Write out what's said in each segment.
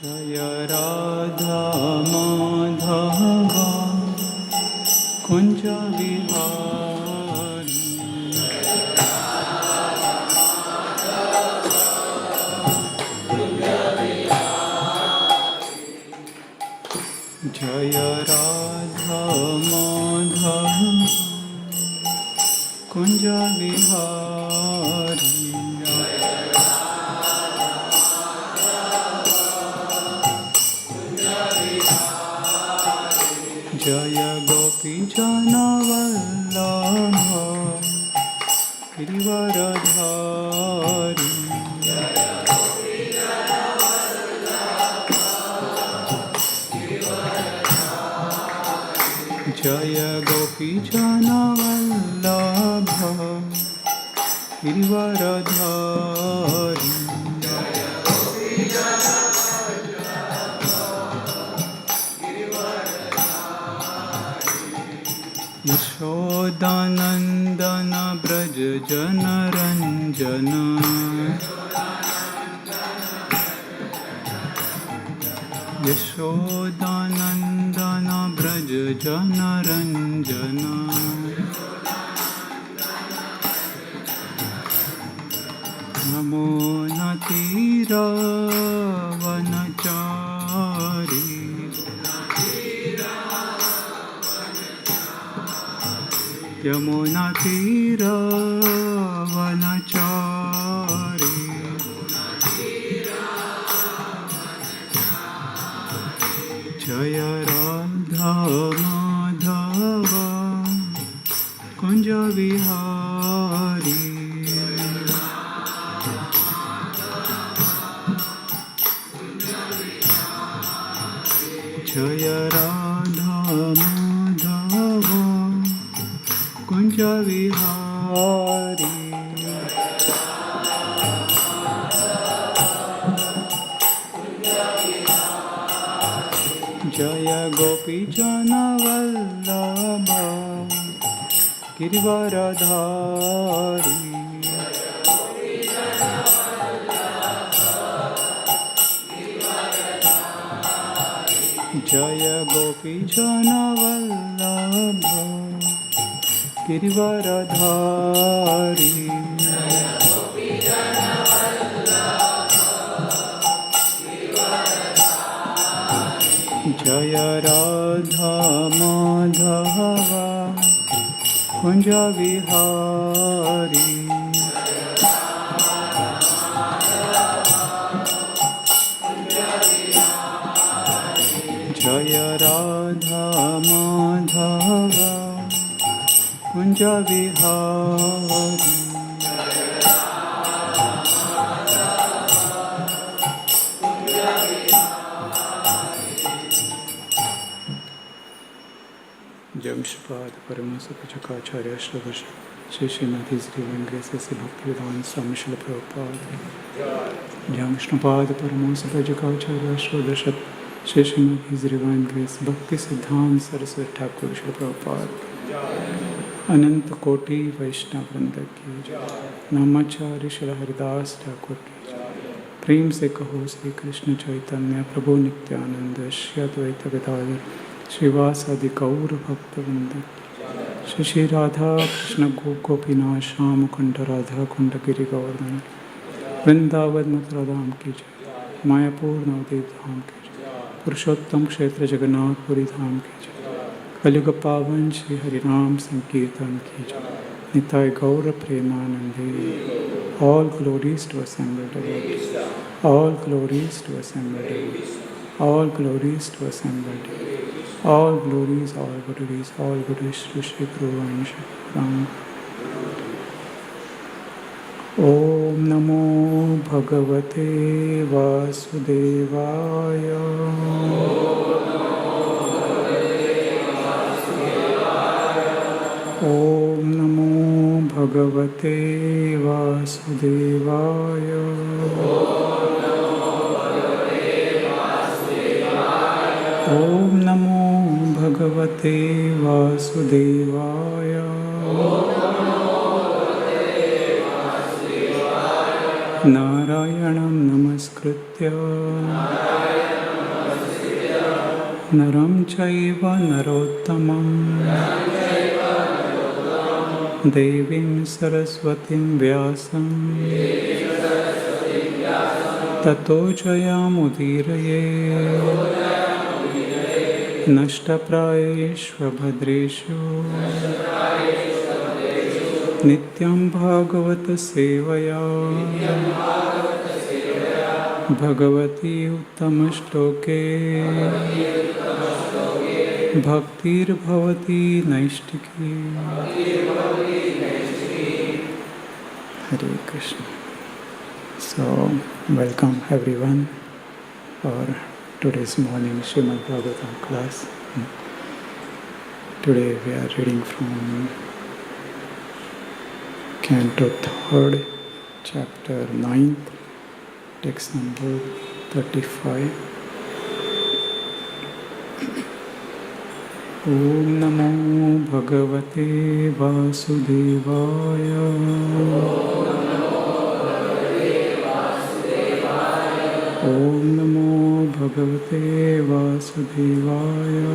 जय राधा माधवा कुंज विहारी जय राधा माधव कुंज विहारी जय गोपी जनवल्लभ गिरिवरधारी जय गोपी जनवल्लभ गिरिवरधारी यशोदानंदन ब्रज जनरंजन यशोदानंदन ब्रज जनरंजन नमो नतीरवनचारी यमुना तीरवनचारी जय राधा माधव कुंज विहारी जय राधा माधव कुंज विहारी जय गोपी जनवल्लभ गिरिवरधारी जय गोपी जनवल्लभ गिरिवरधारी जय राधा माधव कुंज विहारी जय राधा माधव कुंज विहारी जमशपाद परमहंसपूज्याचार्य श्री श्रीमती श्री भक्ति वेदांत स्वामी श्रील प्रभुपाद जमशपाद परमहंसपूज्याचार्य श्री श्रीमती श्री भक्ति सिद्धांत सरस्वती ठाकुर श्रील प्रभुपाद अनंत कोटि वैष्णव वृंद की नामाचार्य श्री हरिदास ठाकुर की प्रेम से कहो श्री कृष्ण चैतन्य प्रभु नित्यानंद श्री अद्वैत गदाधर श्रीवासादि गौर भक्तवृंद श्री श्री राधा कृष्ण गोपीनाथ श्याम कुंड राधा कुंड गिरि गोवर्धन वृंदावन मथुरा धाम की जय मायापुर नवदीप धाम की जय पुरुषोत्तम क्षेत्र जगन्नाथपुरी धाम की जय कलयुग पावन श्री हरिनाम संकीर्तन की जय निताय गौर प्रेमानंदे all glories to assembled devotees all glories to assembled devotees all glories to assembled devotees all glories to Shri Guru and Shri Ram. Om Namo Bhagavate Vasudevaya Bhagavate Vasudevaya. Om Namo Bhagavate Vasudevaya. Narayanam Namaskritya Naram Chaiva Narottamam Devim Saraswatim Vyasam Tato Jayamudiraye Nashtaprayeshva Bhadreshu Nityam Bhagavata Sevaya Bhagavati Uttamashloke Bhaktir Bhavati Naishtiki. Hare Krishna. So, welcome everyone for today's morning Srimad Bhagavatam class. Today we are reading from Canto 3rd, Chapter 9th, text number 35. Om Namo Bhagavate Vasudevaya. Om Namo Bhagavate Vasudevaya.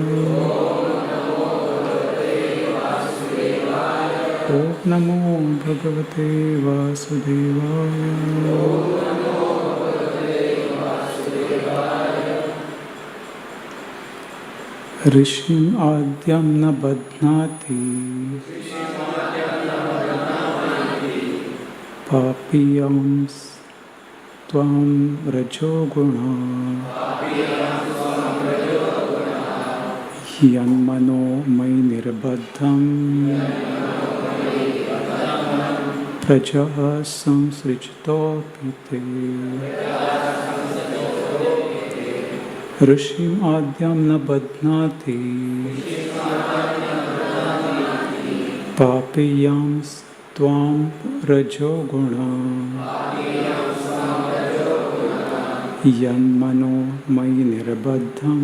Om Namo Bhagavate Vasudevaya. Rishim Adyam na Badhnati Papiyams Tvam Rajoguna Yanmano Mai Nirbadham Prajaha Samsrijtopite. Rishim Adyam na Badhnati Papiyams Tvam Rajoguna Yanmano Mai Nirbadham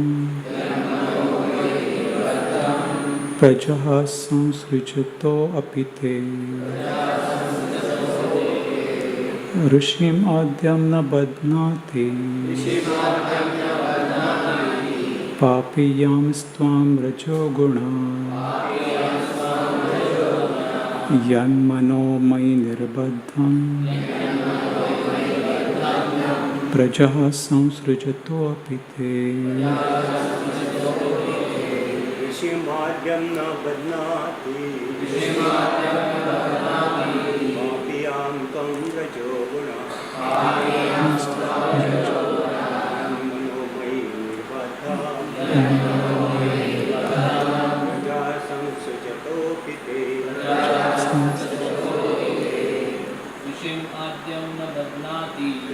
Prajaha Samsrijto Apite. Rishim Adyam na Badhnati Papiyam Stvam Rajoguna Yanmano Mai Nirbadham Prajaha Samsrijato Apite. Rishimadhyam na badnati Papiyam Tvam Rajoguna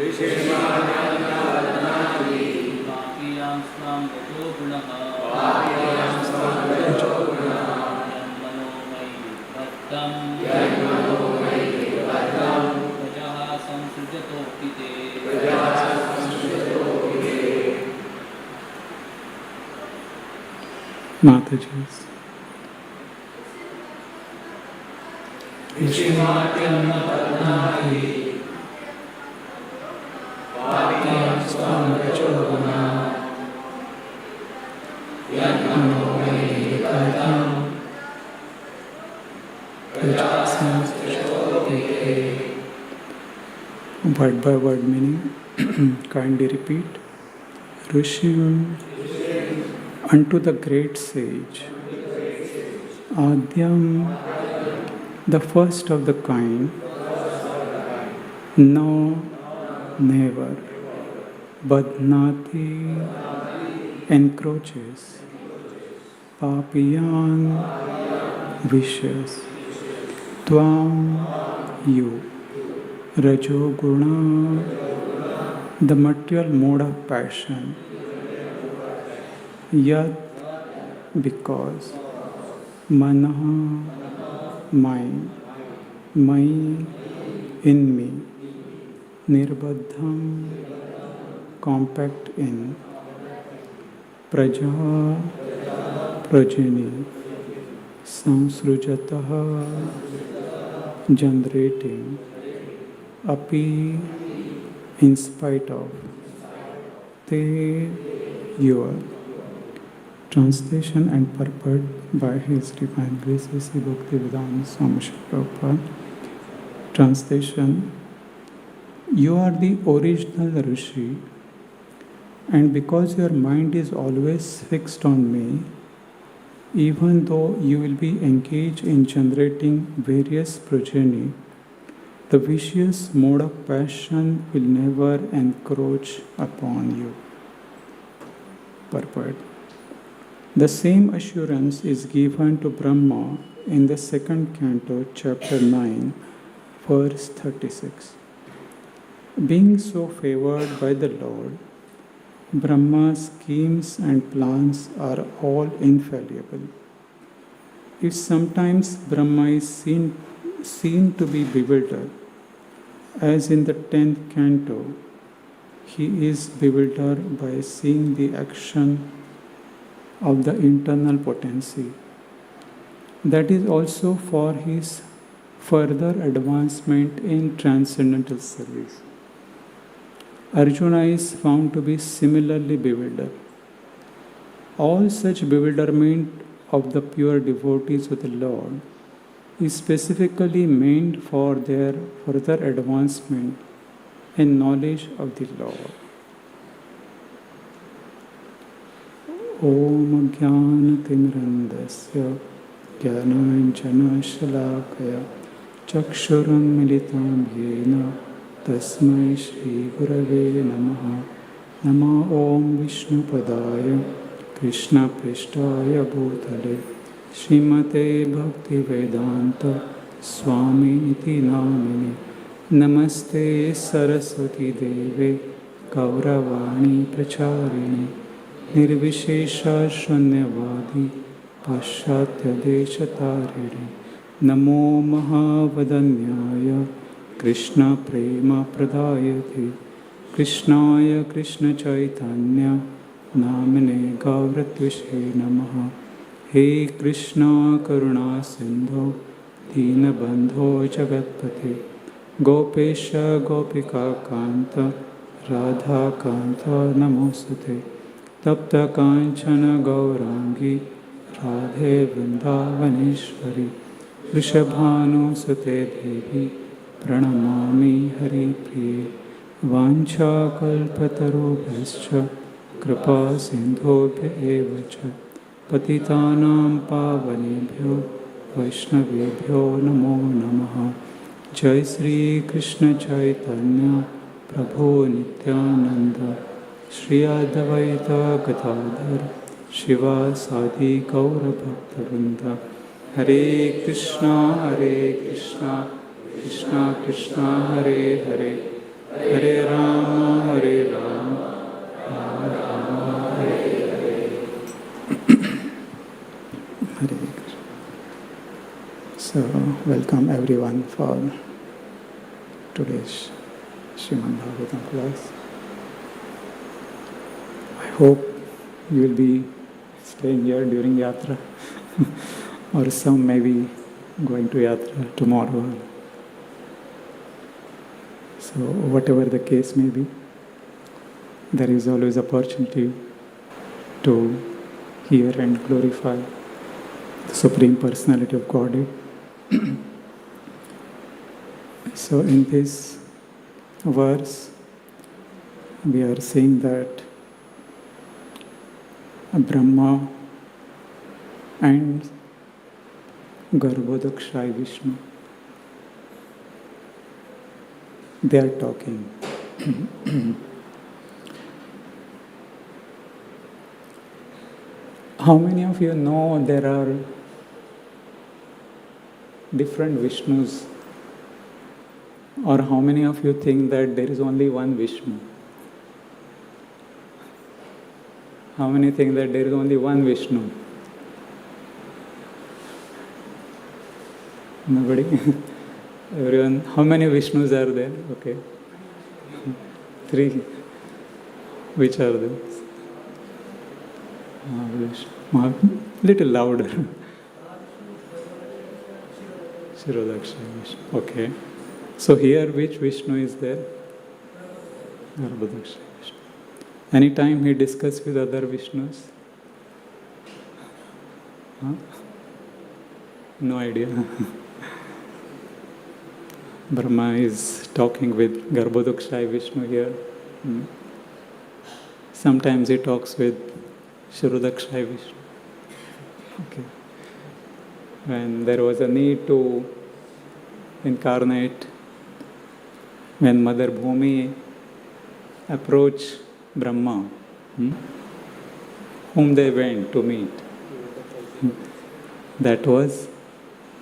Rishim Adyam na Badnati Papiyam Snam Rajogunaha Yanmano Mai Nirbadham Prajaha Samsrijato Pite. Mataji's. Rishimadhyam na Badnati Papiyam Snam Rajoguna Yanmano Mai Nirbadham Prajaha Samsrijato Pite. Word by word meaning. Kindly repeat. Rishim, unto the great sage. Adyam, the first of the kind. No, never. Badnati, encroaches. Papiyan, vicious. Tvam, you. Rajoguna, the material mode of passion. Yat, because. Manaha, mind. Mai, in me, Nirbadham, compact in, Praja, progeny, Samsrujataha, generating, Api, in spite of, Te, your. Translation and purport by His Divine Grace A.C. Bhaktivedanta Swami Srila Prabhupada. Translation: You are the original Rishi, and because your mind is always fixed on me, even though you will be engaged in generating various progeny, the vicious mode of passion will never encroach upon you. Purport: The same assurance is given to Brahma in the second canto, chapter 9, verse 36. Being so favored by the Lord, Brahma's schemes and plans are all infallible. If sometimes Brahma is seen to be bewildered, as in the 10th canto, he is bewildered by seeing the action of the internal potency. That is also for his further advancement in transcendental service. Arjuna is found to be similarly bewildered. All such bewilderment of the pure devotees of the Lord is specifically meant for their further advancement in knowledge of the Lord. Om Jnanatimrandasya Jnananjana Shalakaya Chakshuram Militam Yena Tasmai Shri Gurave Namaha. Nama Om Vishnu Padaya Krishna Prishtaya Bhutale Srimate Bhakti Vedanta Swami Iti Namini Namaste Saraswati Deve Gauravani Pracharini Nirvishesha Shanyavadi Paschatya Deshatariri Namo Mahavadanyaya Krishna Prema Pradayati Krishnaya Krishna Chaitanya Namine Gauratvishe Namaha. He Krishna Karuna Sindho Deenabandho Jagatpate Gopesha Gopika Kanta Radha Kanta Namostate Tapta Kanchana Gaurangi Radhe Vrindavaneshwari Rishabhanu Sute Devi Pranamami Hari Priye Vancha Kalpatarubhascha Kripa Sindhobhya Evacha Patitanam Pavanebhyo Vaishnavebhyo Namo Namaha. Jai Sri Krishna Chaitanya Prabhu Nityananda Shri Advaita Gadadhar Shiva Sadi Gaura Bhakta Hare Krishna Krishna Krishna Hare Hare Hare Rama Rama Rama Hare Hare. Hare Krishna. So, welcome everyone for today's Srimad Bhagavatam class. I hope you will be staying here during Yatra or some may be going to Yatra tomorrow. So whatever the case may be, there is always opportunity to hear and glorify the Supreme Personality of Godhead. So in this verse, we are saying that Brahma and Garbhodakshai Vishnu, they are talking. How many of you know there are different Vishnus? Or how many of you think that there is only one Vishnu? How many think that there is only one Vishnu? Nobody? Everyone, how many Vishnus are there? Okay. 3. Which are those? Little louder. Shirodaksha Vishnu. Okay. So here which Vishnu is there? Garbhodaksha Vishnu. Anytime he discusses with other Vishnus? Huh? No idea. Brahma is talking with Garbhodaksha Vishnu here. Sometimes he talks with Shirodaksha Vishnu. Okay. When there was a need to incarnate, when Mother Bhumi approached Brahma, whom they went to meet, that was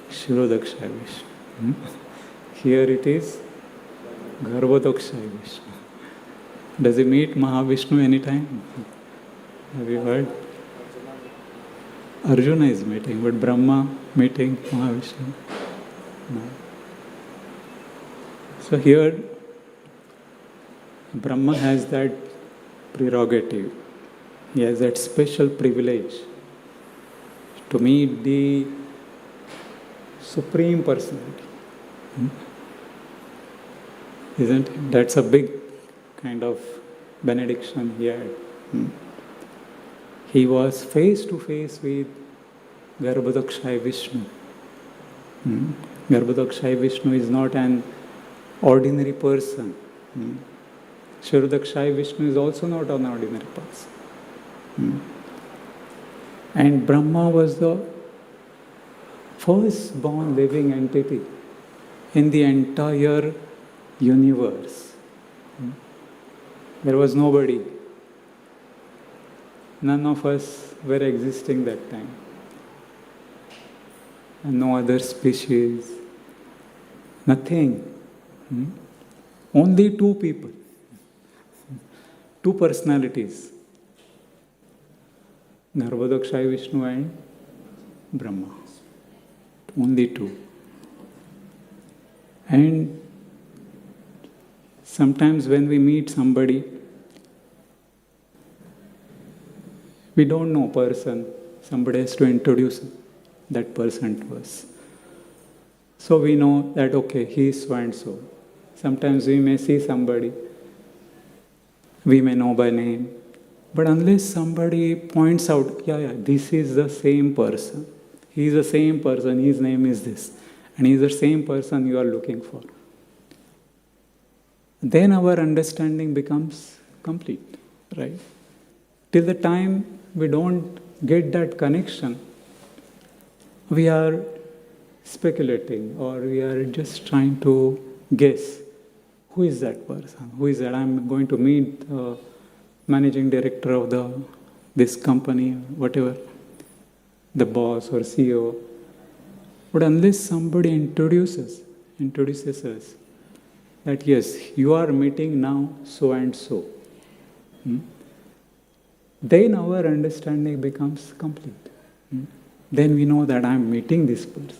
Shirodaksha Vishnu. Here it is Garbhodaksha Vishnu. Does he meet Mahavishnu anytime? Have you heard? Arjuna is meeting, but Brahma meeting Mahavishnu? No. So here Brahma has that prerogative. He has that special privilege to meet the Supreme Personality. Isn't it? That's a big kind of benediction he had. He was face to face with Garbhodaksha Vishnu. Garbhodaksha Vishnu is not an ordinary person. Shirodaksha Vishnu is also not an ordinary person. And Brahma was the first born living entity in the entire universe. There was nobody. None of us were existing that time. And no other species. Nothing. Only 2 people. 2 personalities. Garbhodaksha Vishnu and Brahma. Only 2. And sometimes when we meet somebody, we don't know person. Somebody has to introduce that person to us. So we know that, okay, he is so and so. Sometimes we may see somebody, we may know by name, but unless somebody points out, this is the same person. He is the same person, his name is this, and he is the same person you are looking for. Then our understanding becomes complete, right? Till the time we don't get that connection, we are speculating or we are just trying to guess. Who is that person? Who is that? I'm going to meet the managing director of this company, whatever, the boss or CEO. But unless somebody introduces us, that yes, you are meeting now so and so, then our understanding becomes complete. Then we know that I am meeting this person.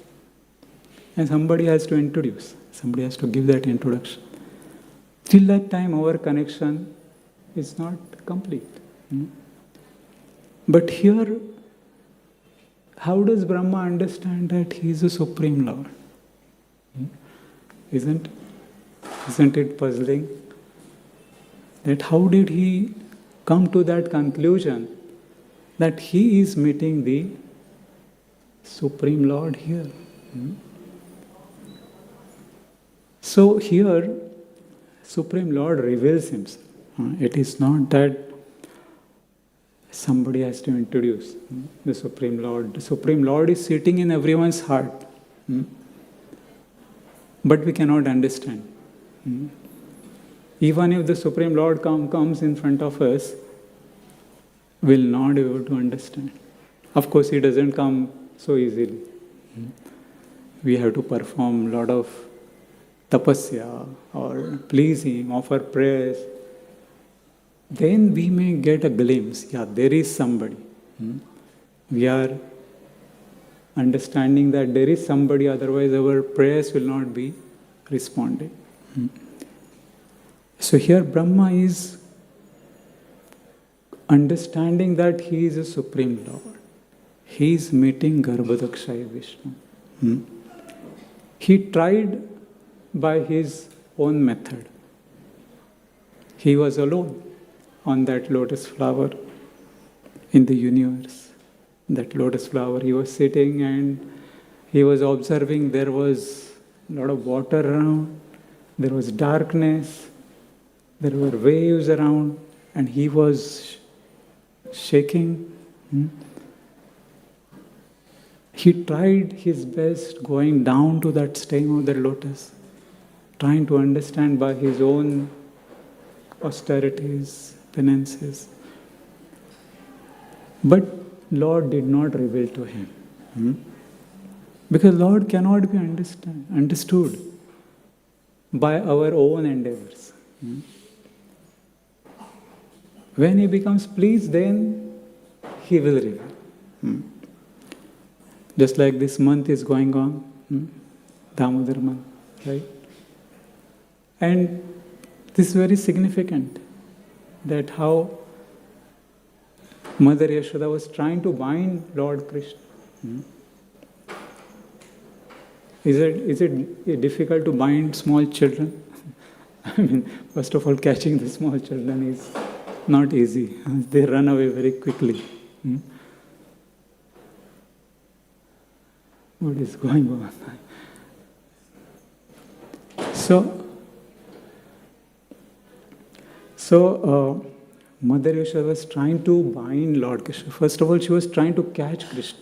And somebody has to introduce, somebody has to give that introduction. Till that time, our connection is not complete. But here, how does Brahma understand that he is the Supreme Lord? Isn't it puzzling? That how did he come to that conclusion that he is meeting the Supreme Lord here? So here, Supreme Lord reveals himself. It is not that somebody has to introduce the Supreme Lord. The Supreme Lord is sitting in everyone's heart. But we cannot understand. Even if the Supreme Lord comes in front of us, we'll not be able to understand. Of course, he doesn't come so easily. We have to perform a lot of tapasya or please him, offer prayers. Then we may get a glimpse, there is somebody. We are understanding that there is somebody, otherwise our prayers will not be responding. So here Brahma is understanding that he is a Supreme Lord. He is meeting Garbhodakshaya Vishnu. He tried by his own method. He was alone on that lotus flower in the universe. That lotus flower, he was sitting and he was observing there was a lot of water around, there was darkness, there were waves around, and he was shaking. He tried his best going down to that stem of the lotus, trying to understand by his own austerities, penances. But Lord did not reveal to him. Because Lord cannot be understood by our own endeavors. When he becomes pleased, then he will reveal. Just like this month is going on, Damodar month, right? And this is very significant, that how Mother Yashoda was trying to bind Lord Krishna. Is it difficult to bind small children? I mean, first of all, catching the small children is not easy. They run away very quickly. What is going on? So Mother Yashoda was trying to bind Lord Krishna. First of all, she was trying to catch Krishna.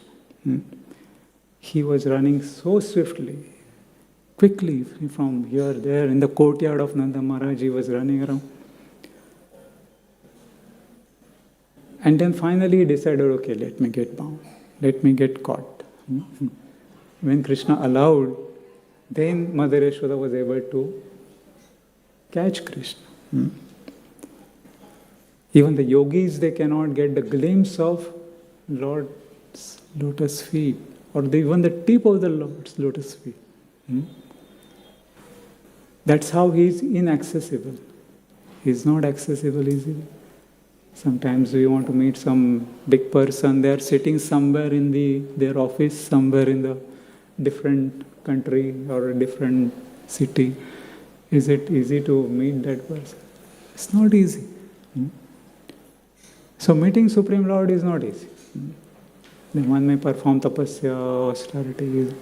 He was running so swiftly, quickly from here, there, in the courtyard of Nanda Maharaj, he was running around. And then finally he decided, okay, let me get bound, let me get caught. When Krishna allowed, then Mother Yashoda was able to catch Krishna. Even the yogis, they cannot get the glimpse of Lord's lotus feet, or even the tip of the Lord's lotus feet. That's how he is inaccessible. He is not accessible easily. Sometimes we want to meet some big person, they are sitting somewhere in their office, somewhere in the different country or a different city. Is it easy to meet that person? It's not easy. So meeting Supreme Lord is not easy. Then one may perform tapasya, austerities,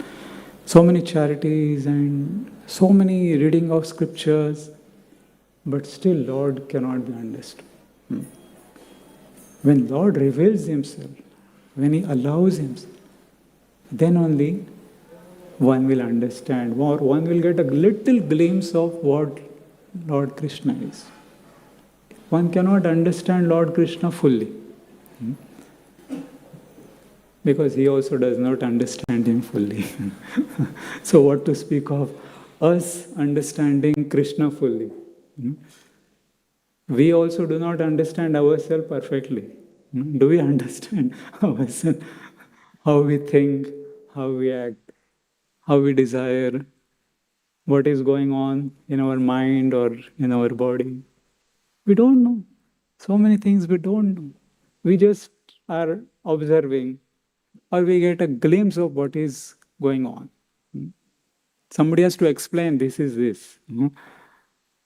so many charities and so many reading of scriptures, but still Lord cannot be understood. When Lord reveals himself, when he allows himself, then only one will understand, or one will get a little glimpse of what Lord Krishna is. One cannot understand Lord Krishna fully, because he also does not understand him fully. So what to speak of us understanding Krishna fully? We also do not understand ourselves perfectly. Do we understand ourselves? How we think, how we act, how we desire, what is going on in our mind or in our body? We don't know. So many things we don't know. We just are observing, or we get a glimpse of what is going on. Somebody has to explain, this is this.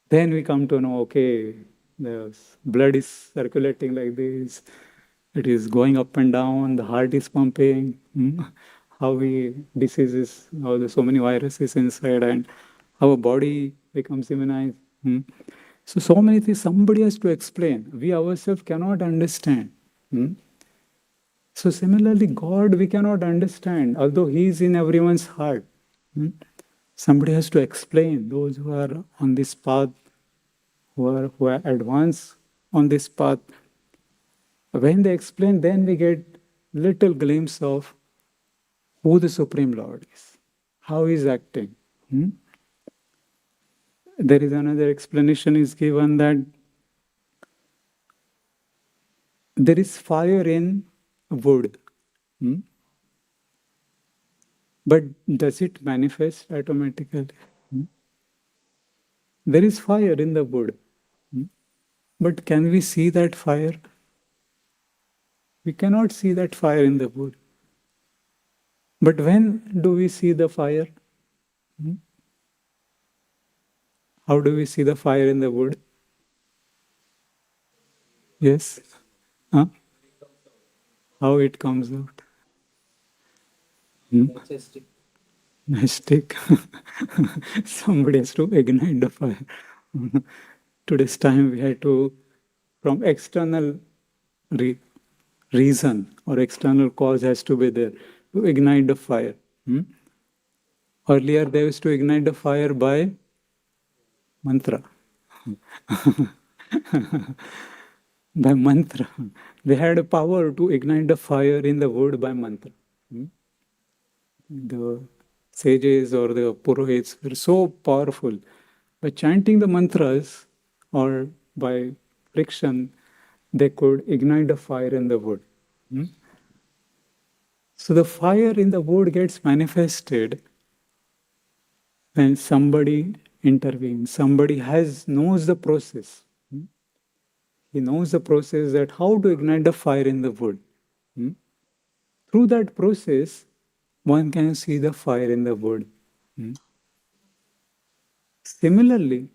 Then we come to know, okay, the blood is circulating like this, it is going up and down, the heart is pumping, how diseases, how there's so many viruses inside, and how a body becomes immunized. So many things somebody has to explain. We ourselves cannot understand. So similarly, God we cannot understand, although He is in everyone's heart. Somebody has to explain. Those who are on this path, who are advanced on this path, when they explain, then we get little glimpse of who the Supreme Lord is, how He is acting. There is another explanation is given that there is fire in wood. But does it manifest automatically? There is fire in the wood. But can we see that fire? We cannot see that fire in the wood. But when do we see the fire? How do we see the fire in the wood? Yes? Huh? How it comes out? Mystic. Somebody has to ignite the fire. Today's time we had to, from external reason or external cause has to be there to ignite the fire. Earlier they used to ignite the fire by mantra. By mantra. They had a power to ignite the fire in the wood by mantra. The sages or the purohits were so powerful. By chanting the mantras or by friction, they could ignite the fire in the wood. So the fire in the wood gets manifested when somebody intervenes, somebody knows the process. He knows the process that how to ignite the fire in the wood. Through that process, one can see the fire in the wood. Similarly,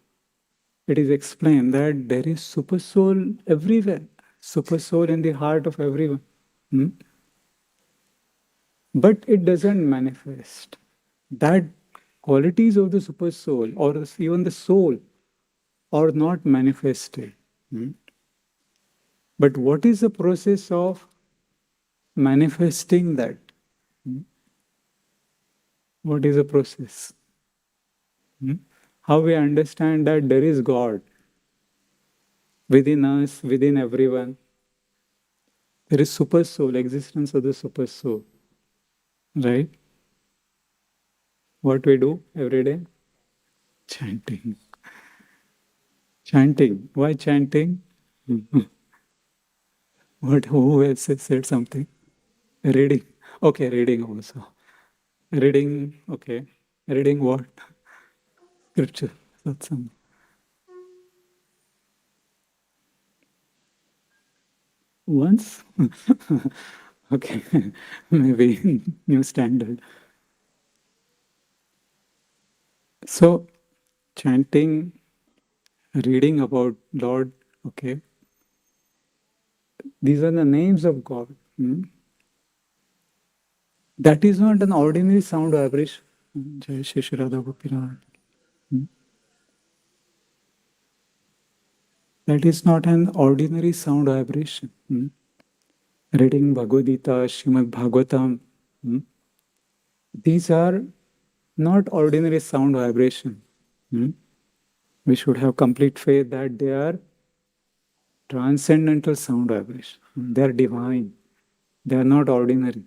it is explained that there is super soul everywhere, super soul in the heart of everyone. But it doesn't manifest. That qualities of the super soul or even the soul are not manifested. But what is the process of manifesting that? What is the process? How we understand that there is God within us, within everyone. There is super soul, existence of the super soul. Right? What we do every day? Chanting. Chanting. Why chanting? Who else has said something? Reading. Okay, reading also. Reading, okay. Reading what? Scripture. Satsang. Once? Okay. Maybe new standard. So, chanting, reading about Lord, okay. These are the names of God. That is not an ordinary sound vibration. Jai Shri Radha Gopinath. That is not an ordinary sound vibration. Reading Bhagavad Gita, Srimad Bhagavatam. These are not ordinary sound vibration. We should have complete faith that they are transcendental sound vibration. They are divine. They are not ordinary.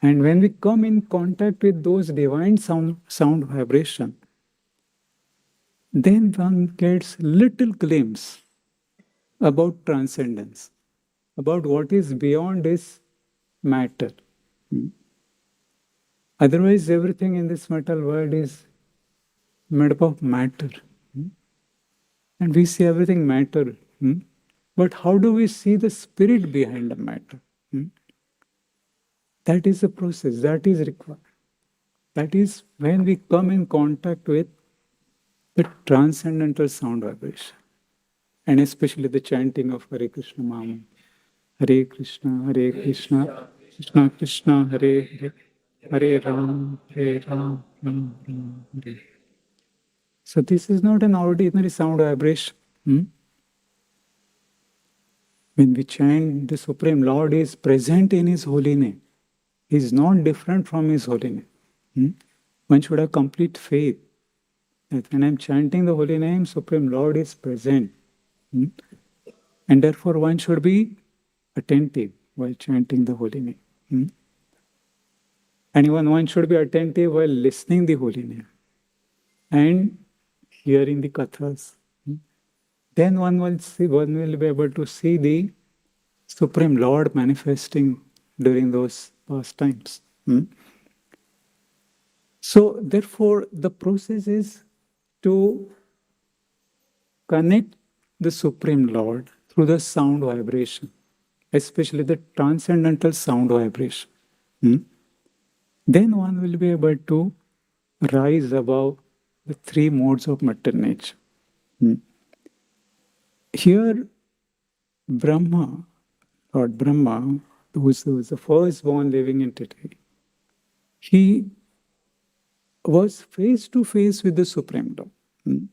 And when we come in contact with those divine sound vibration, then one gets little glimpse about transcendence, about what is beyond this matter. Otherwise, everything in this material world is made up of matter. And we see everything matter. But how do we see the spirit behind the matter? That is the process, that is required. That is when we come in contact with the transcendental sound vibration. And especially the chanting of Hare Krishna Mama. Hare Krishna, Krishna Krishna, Hare Hare, Hare Ram, Ram Hare. So this is not an ordinary sound vibration. When we chant, the Supreme Lord is present in His holy name. He is not different from His holy name. One should have complete faith that when I am chanting the holy name, Supreme Lord is present. And therefore one should be attentive while chanting the holy name. And even one should be attentive while listening the holy name and hearing the kathas. Then one will be able to see the Supreme Lord manifesting during those past times. So therefore, the process is to connect the Supreme Lord through the sound vibration, especially the transcendental sound vibration. Hmm? Then one will be able to rise above the three modes of matter nature. Hmm? Here, Brahma, Lord Brahma, who is the firstborn living entity, he was face to face with the Supreme Lord. Hmm?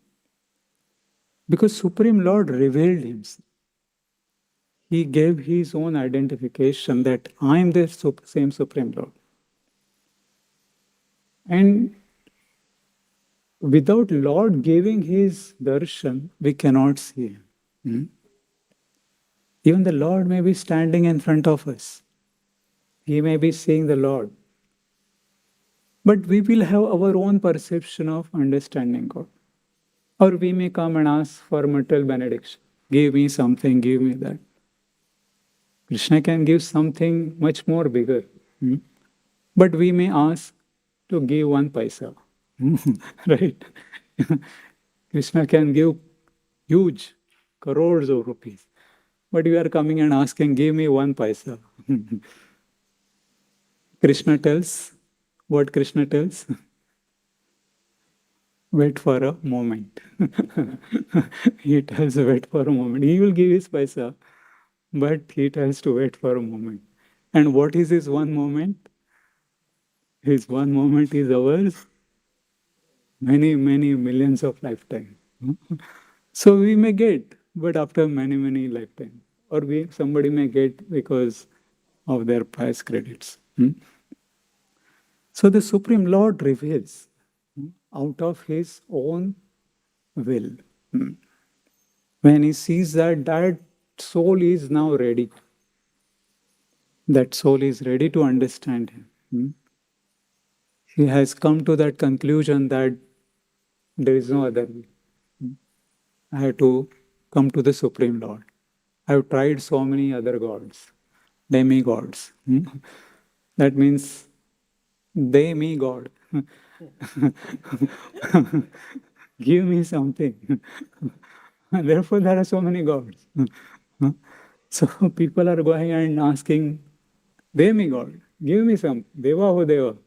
Because Supreme Lord revealed himself. He gave his own identification that I am the same Supreme Lord. And without Lord giving his darshan, we cannot see him. Hmm? Even the Lord may be standing in front of us. He may be seeing the Lord. But we will have our own perception of understanding God. Or we may come and ask for material benediction. Give me something, give me that. Krishna can give something much more bigger. Hmm? But we may ask to give 1 paisa. Right? Krishna can give huge crores of rupees. But you are coming and asking, give me 1 paisa. Krishna tells, what Krishna tells? Wait for a moment. He tells, wait for a moment. He will give his paisa, but he tells to wait for a moment. And what is his one moment? His one moment is ours, many, many millions of lifetimes. So we may get, but after many, many lifetimes. Or somebody may get because of their past credits. So the Supreme Lord reveals out of his own will. When he sees that that soul is now ready, that soul is ready to understand him. He has come to that conclusion that there is no other way. I have to come to the Supreme Lord. I have tried so many other gods, demigods. That means they, me, God. Give me something. Therefore, there are so many gods. So people are going and asking, they, me, God, give me some. Deva ho Deva.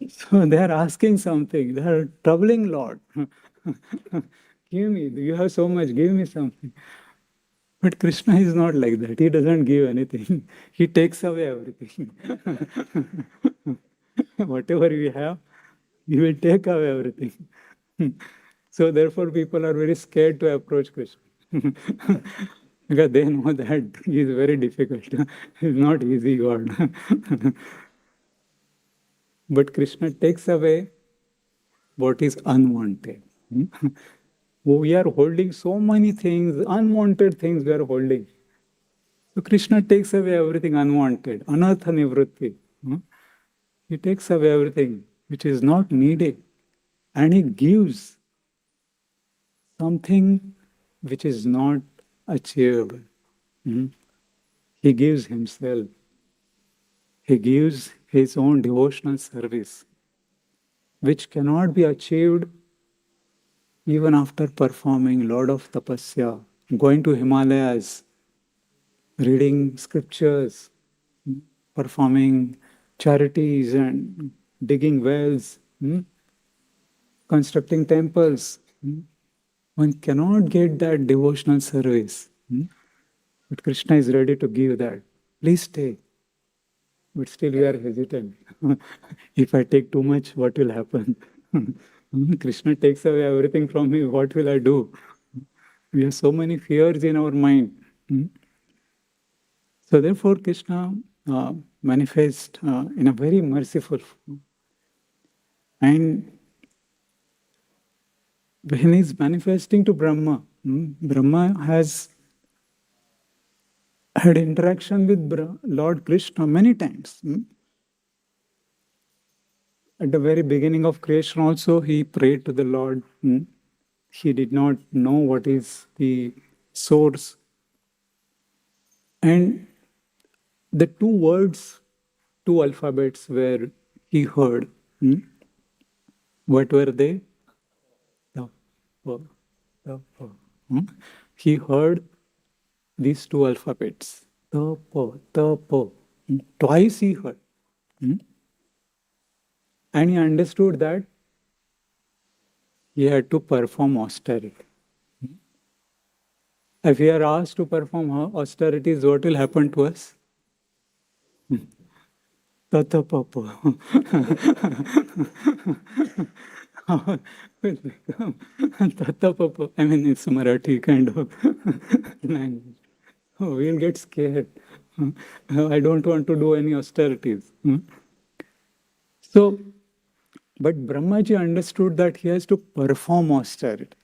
So they are asking something. They are troubling Lord. Give me. You have so much. Give me something. But Krishna is not like that. He doesn't give anything. He takes away everything. Whatever we have, he will take away everything. So therefore, people are very scared to approach Krishna. Because they know that he is very difficult. He's not easy God. But Krishna takes away what is unwanted. We are holding so many things, unwanted things we are holding. So Krishna takes away everything unwanted, anartha nivritti. He takes away everything which is not needed, and he gives something which is not achievable. He gives himself. He gives his own devotional service, which cannot be achieved even after performing lot of tapasya, going to Himalayas, reading scriptures, performing charities and digging wells, constructing temples. One cannot get that devotional service. But Krishna is ready to give that. Please take. But still we are hesitant. If I take too much, what will happen? Krishna takes away everything from me, what will I do? We have so many fears in our mind. So therefore Krishna manifests in a very merciful form. And when he's manifesting to Brahma, Brahma has had interaction with Lord Krishna many times. At the very beginning of creation also, he prayed to the Lord. He did not know what is the source. And the two words, two alphabets were he heard. What were they? Tapa, tapa. He heard these two alphabets. Tapa, tapa. Twice he heard. And he understood that he had to perform austerity. If we are asked to perform austerities, what will happen to us? Tata Papa. Tata Papa. I mean, it's Marathi kind of language. Oh, we'll get scared. I don't want to do any austerities. So, but Brahmaji understood that he has to perform austerity.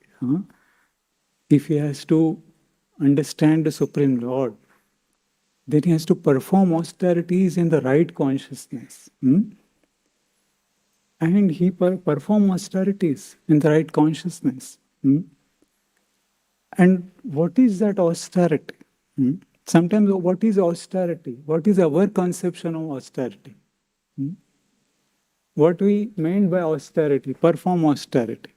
If he has to understand the Supreme Lord, then he has to perform austerities in the right consciousness. And he perform austerities in the right consciousness. And what is that austerity? Sometimes what is austerity? What is our conception of austerity? What we meant by austerity, perform austerity.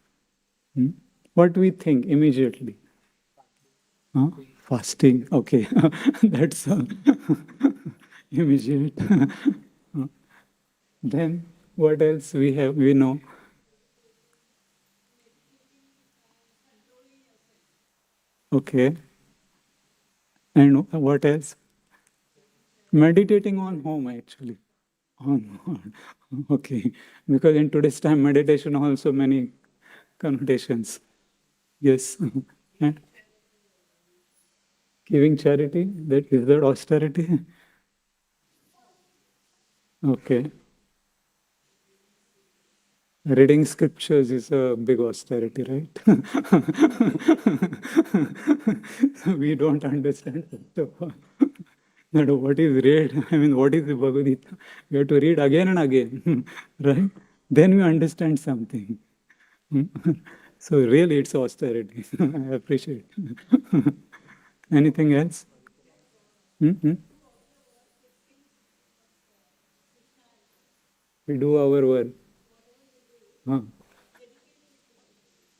What we think immediately? Fasting, okay. That's immediate. Then what else we know? Okay. And what else? Meditating on home, actually. Okay. Because in today's time, meditation also many connotations. Yes. And giving charity, is that austerity? Okay. Reading scriptures is a big austerity, right? We don't understand that what is read. I mean, what is the Bhagavad Gita? We have to read again and again, right? Then we understand something. So really, it's austerity. I appreciate it. Anything else? We do our work.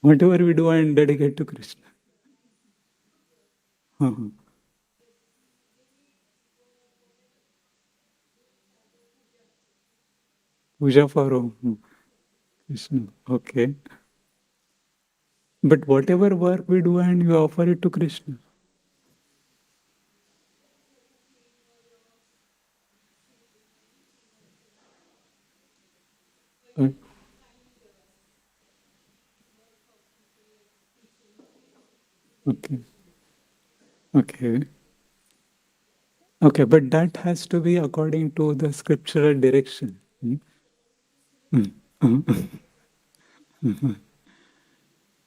Whatever we do and dedicate to Krishna. Puja for Krishna. Okay. But whatever work we do and you offer it to Krishna. Okay. Okay. Okay, but that has to be according to the scriptural direction.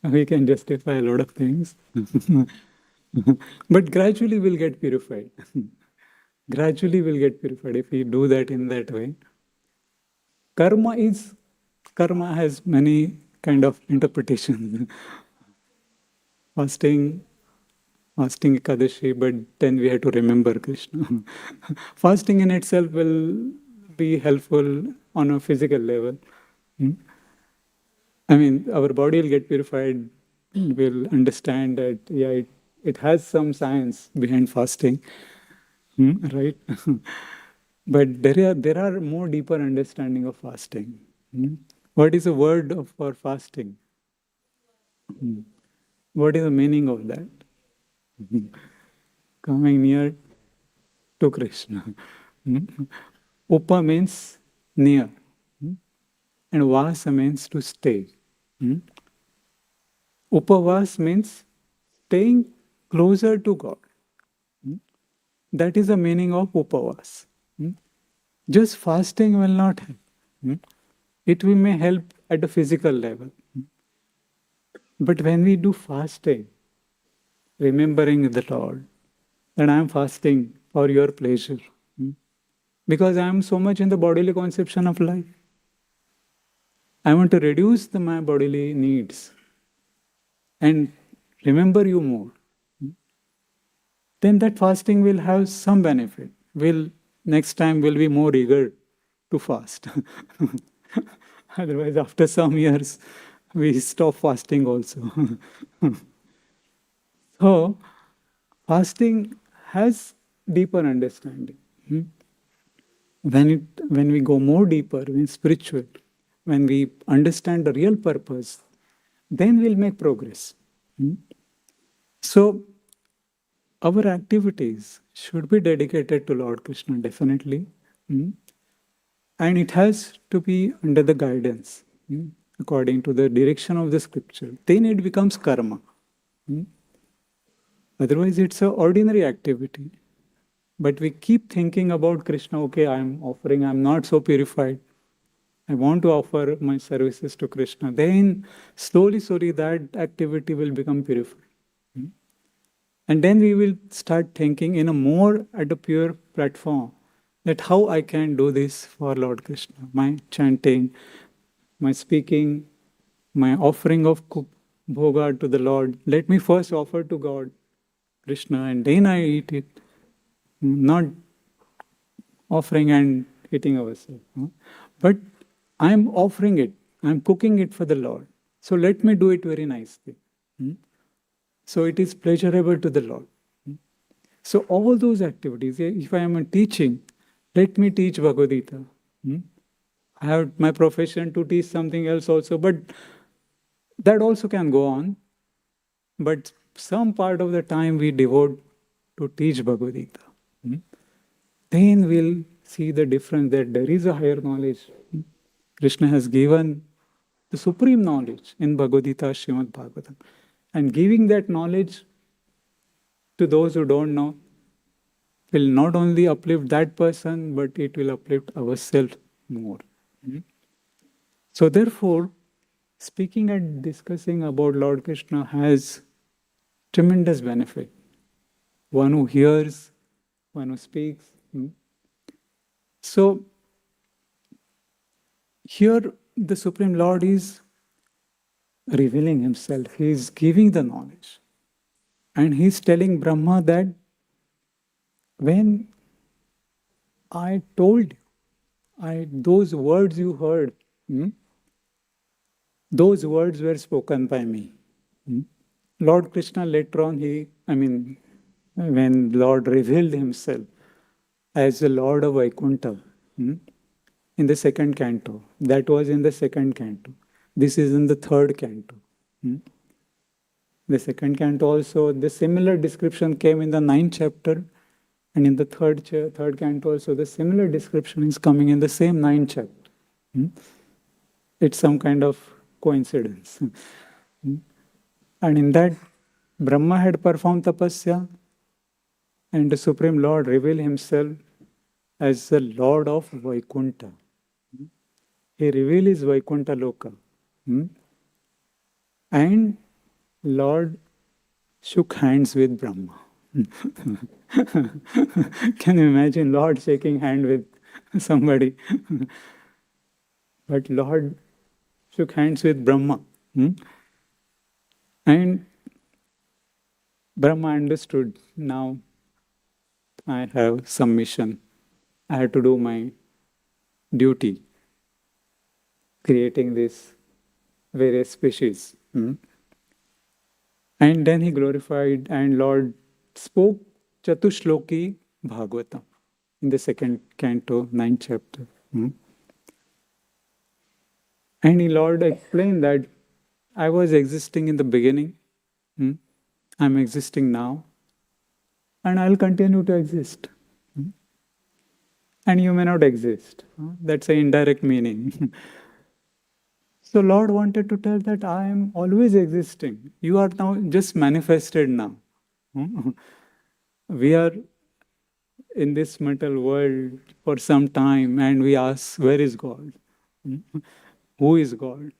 We can justify a lot of things. But gradually we'll get purified. Gradually we'll get purified if we do that in that way. Karma has many kind of interpretations. Fasting Ekadashi, but then we have to remember Krishna. Fasting in itself will be helpful on a physical level. I mean, our body will get purified. We'll understand that, yeah, it has some science behind fasting, right? But there are more deeper understanding of fasting. What is the word for fasting? What is the meaning of that? Coming near to Krishna. Upa means near, and vasa means to stay. Upavas means staying closer to God. That is the meaning of upavas. Just fasting will not help. It may help at a physical level. But when we do fasting, remembering the Lord, that I am fasting for your pleasure, because I am so much in the bodily conception of life. I want to reduce my bodily needs and remember you more. Then that fasting will have some benefit. Next time we'll be more eager to fast. Otherwise, after some years, we stop fasting also. So, fasting has deeper understanding. When we go more deeper, when spiritual, when we understand the real purpose, then we'll make progress. So, our activities should be dedicated to Lord Krishna, definitely. And it has to be under the guidance, according to the direction of the scripture. Then it becomes karma. Otherwise, it's an ordinary activity. But we keep thinking about Krishna, okay, I'm offering, I'm not so purified. I want to offer my services to Krishna. Then slowly, that activity will become purified. And then we will start thinking in a more at a pure platform that how I can do this for Lord Krishna. My chanting, my speaking, my offering of bhoga to the Lord. Let me first offer to God, Krishna, and then I eat it. Not offering and eating ourselves. But I'm offering it. I'm cooking it for the Lord. So let me do it very nicely. So it is pleasurable to the Lord. So all those activities, if I am teaching, let me teach Bhagavad Gita. I have my profession to teach something else also, but that also can go on. But some part of the time we devote to teach Bhagavad Gita. Then we'll see the difference that there is a higher knowledge. Krishna has given the supreme knowledge in Bhagavad Gita, Srimad Bhagavatam. And giving that knowledge to those who don't know will not only uplift that person, but it will uplift ourselves more. So therefore, speaking and discussing about Lord Krishna has tremendous benefit. One who hears, one who speaks. So here the Supreme Lord is revealing himself. He is giving the knowledge. And he is telling Brahma that when I told you, those words you heard, those words were spoken by me. Lord Krishna later on, when Lord revealed himself as the Lord of Vaikuntha in the second canto, that was in the second canto. This is in the third canto. The second canto also, the similar description came in the 9th chapter, and in the third canto also, the similar description is coming in the same 9th chapter. It's some kind of coincidence. And in that, Brahma had performed tapasya, and the Supreme Lord revealed himself as the Lord of Vaikuntha. He revealed his Vaikuntha Loka. And Lord shook hands with Brahma. Can you imagine Lord shaking hand with somebody? But Lord shook hands with Brahma. And Brahma understood, now I have some mission. I have to do my duty, creating this various species. And then he glorified, and Lord spoke Chatushloki Bhagavatam in the second canto, 9th chapter. And the Lord explained that I was existing in the beginning, I'm existing now, and I'll continue to exist. And you may not exist. That's an indirect meaning. So Lord wanted to tell that I am always existing. You are now just manifested now. We are in this mental world for some time and we ask, where is God? Who is God?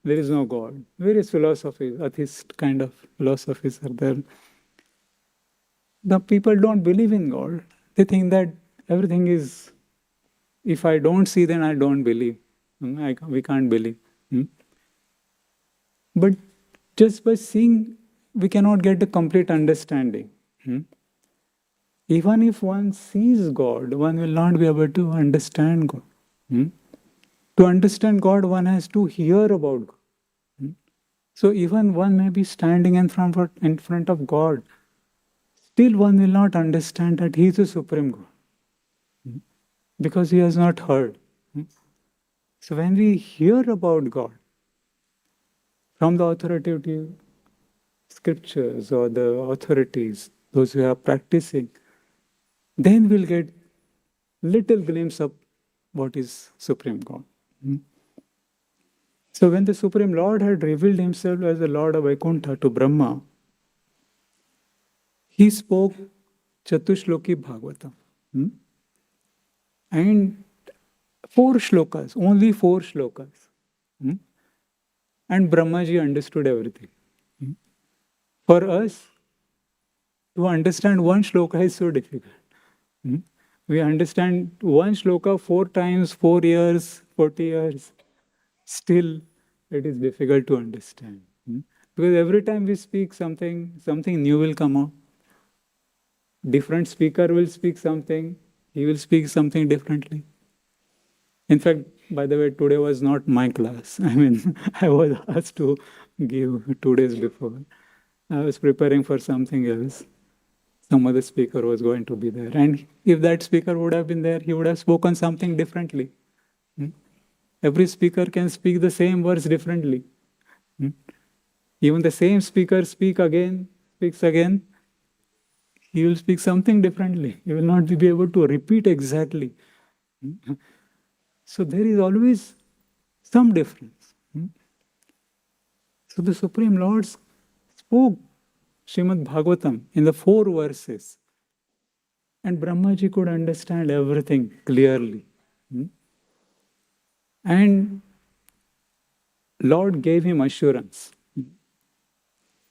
There is no God. Various philosophies, atheist kind of philosophies are there. The people don't believe in God. They think that everything is, if I don't see, then I don't believe. We can't believe. But just by seeing, we cannot get a complete understanding. Even if one sees God, one will not be able to understand God. Hmm? To understand God, one has to hear about God. Hmm? So even one may be standing in front of God, still one will not understand that He is the Supreme God. Hmm? Because he has not heard. Hmm? So when we hear about God from the authoritative scriptures or the authorities, those who are practicing, then we'll get little glimpse of what is Supreme God. Hmm? So when the Supreme Lord had revealed himself as the Lord of Vaikuntha to Brahma, he spoke Chatushloki Bhagavatam. Hmm? And 4 shlokas, only 4 shlokas. Hmm? And Brahmaji understood everything. Hmm? For us, to understand one shloka is so difficult. Hmm? We understand one shloka 4 times, 4 years, 40 years. Still, it is difficult to understand. Hmm? Because every time we speak something, something new will come out. Different speaker will speak something, he will speak something differently. In fact, by the way, today was not my class. I mean, I was asked to give 2 days before. I was preparing for something else. Some other speaker was going to be there. And if that speaker would have been there, he would have spoken something differently. Hmm? Every speaker can speak the same words differently. Hmm? Even the same speaker speaks again, he will speak something differently. He will not be able to repeat exactly. Hmm? So there is always some difference. Hmm? So the Supreme Lord spoke Srimad Bhagavatam in the 4 verses, and Brahmaji could understand everything clearly. Hmm? And Lord gave him assurance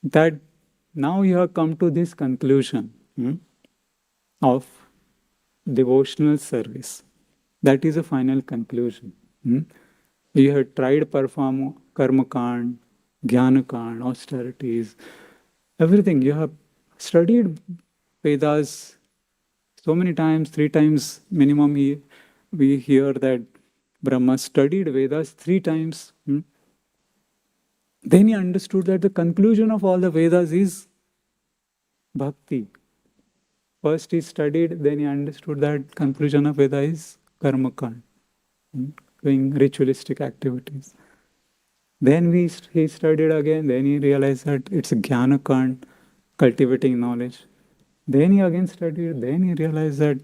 that now you have come to this conclusion of devotional service. That is a final conclusion. You have tried perform karma kand, jnana kand, austerities, everything. You have studied Vedas so many times, 3 times minimum. We hear that Brahma studied Vedas 3 times. Then he understood that the conclusion of all the Vedas is bhakti. First he studied, then he understood that conclusion of Veda is karma kand, doing ritualistic activities. Then he studied again, then he realized that it's jnana kand, cultivating knowledge. Then he again studied, then he realized that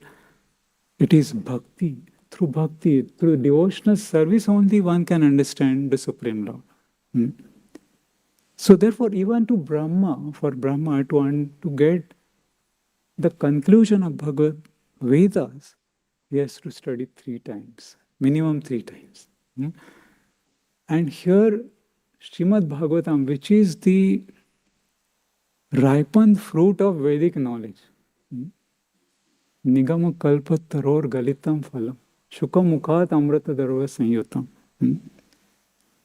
it is bhakti. Through devotional service only one can understand the Supreme Lord. Hmm? So therefore, even to Brahma, for Brahma to get the conclusion of Bhagavad Vedas, he has to study 3 times, minimum 3 times. Hmm? And here, Srimad Bhagavatam, which is the ripened fruit of Vedic knowledge, Nigama kalpa taror galitam phalam, Shuka mukhat amrata darva sanyutam.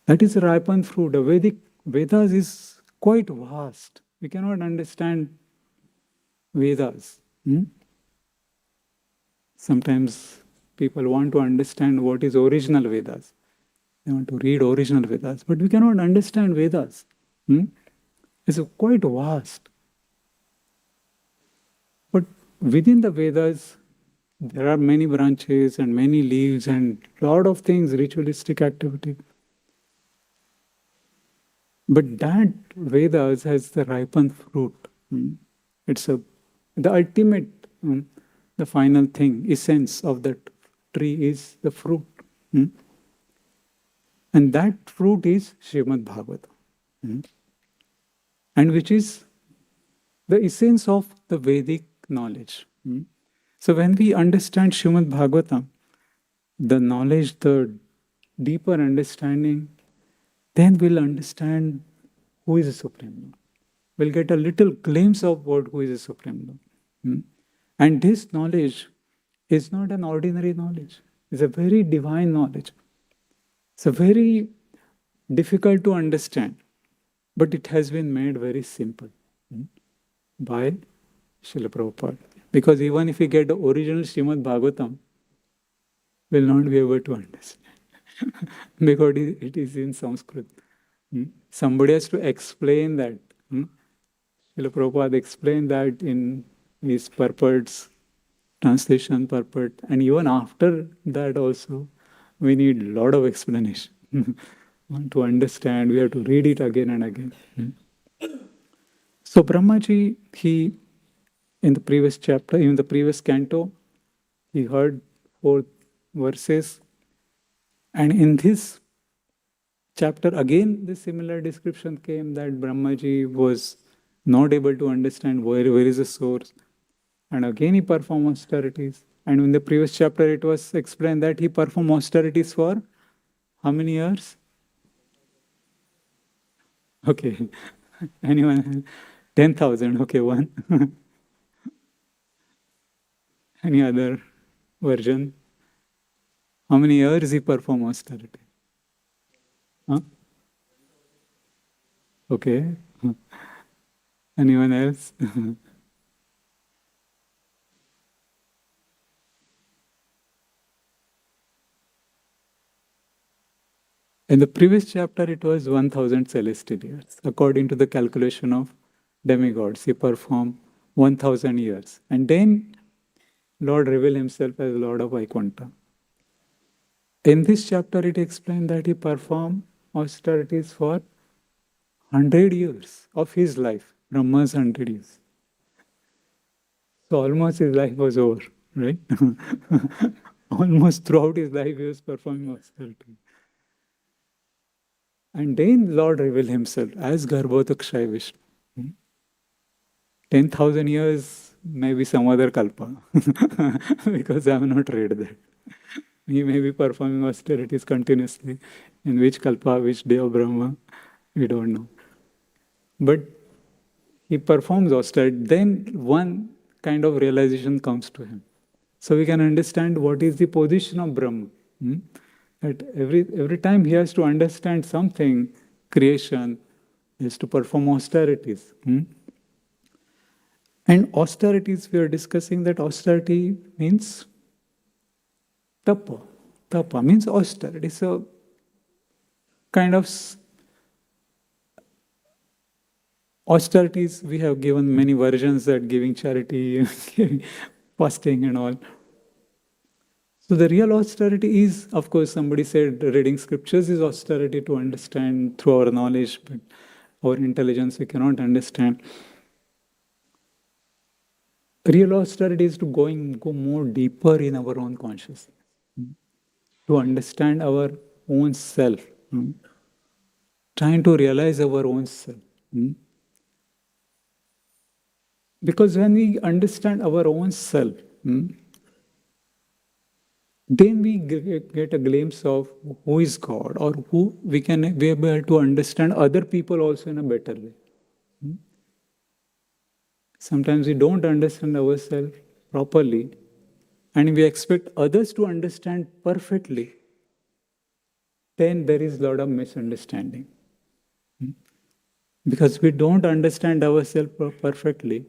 That is a ripened fruit. The Vedic Vedas is quite vast. We cannot understand Vedas. Sometimes people want to understand what is original Vedas. They want to read original Vedas, but we cannot understand Vedas. It's quite vast. But within the Vedas, there are many branches and many leaves and lot of things, ritualistic activity. But that Vedas has the ripened fruit. It's the ultimate, the final thing, essence of that tree is the fruit. And that fruit is Srimad Bhagavatam. And which is the essence of the Vedic knowledge. So when we understand Srimad Bhagavatam, the knowledge, the deeper understanding, then we'll understand who is the Supreme Lord. We'll get a little glimpse of who is the Supreme Lord. And this knowledge is not an ordinary knowledge. It's a very divine knowledge. It's a very difficult to understand, but it has been made very simple by Srila Prabhupada. Because even if we get the original Srimad Bhagavatam, will not be able to understand because it is in Sanskrit. Somebody has to explain that. Srila Prabhupada explained that in his purports, translation purport, and even after that also, we need a lot of explanation. To understand, we have to read it again and again. So Brahmaji, he, in the previous chapter, in the previous canto, he heard 4 verses, and in this chapter again the similar description came that Brahmaji was not able to understand where is the source, and again he performed austerities. And in the previous chapter it was explained that he performed austerities for how many years? Okay. Anyone? 10,000. Okay, one. Any other version? How many years he performed austerity? Huh? Okay. Anyone else? In the previous chapter, it was 1,000 celestial years. According to the calculation of demigods, he performed 1,000 years. And then Lord revealed himself as Lord of Vaikuntha. In this chapter, it explained that he performed austerities for 100 years of his life, Brahma's 100 years. So almost his life was over, right? Almost throughout his life, he was performing austerity. And then Lord revealed himself as Garbhodakshay Vishnu. 10,000 years, maybe some other kalpa, because I have not read that. He may be performing austerities continuously. In which kalpa, which day of Brahma, we don't know. But he performs austerity. Then one kind of realization comes to him. So we can understand what is the position of Brahma. That every time he has to understand something, creation, he has to perform austerities. And austerities, we are discussing that austerity means tapa. Tapa means austerity. So kind of austerities, we have given many versions that giving charity, fasting and all. So the real austerity is, of course, somebody said reading scriptures is austerity to understand through our knowledge, but our intelligence we cannot understand. Real austerity is to go more deeper in our own consciousness, to understand our own self, trying to realize our own self. Because when we understand our own self, then we get a glimpse of who is God, or who we can be able to understand other people also in a better way. Sometimes we don't understand ourselves properly, and we expect others to understand perfectly. Then there is a lot of misunderstanding. Because we don't understand ourselves perfectly,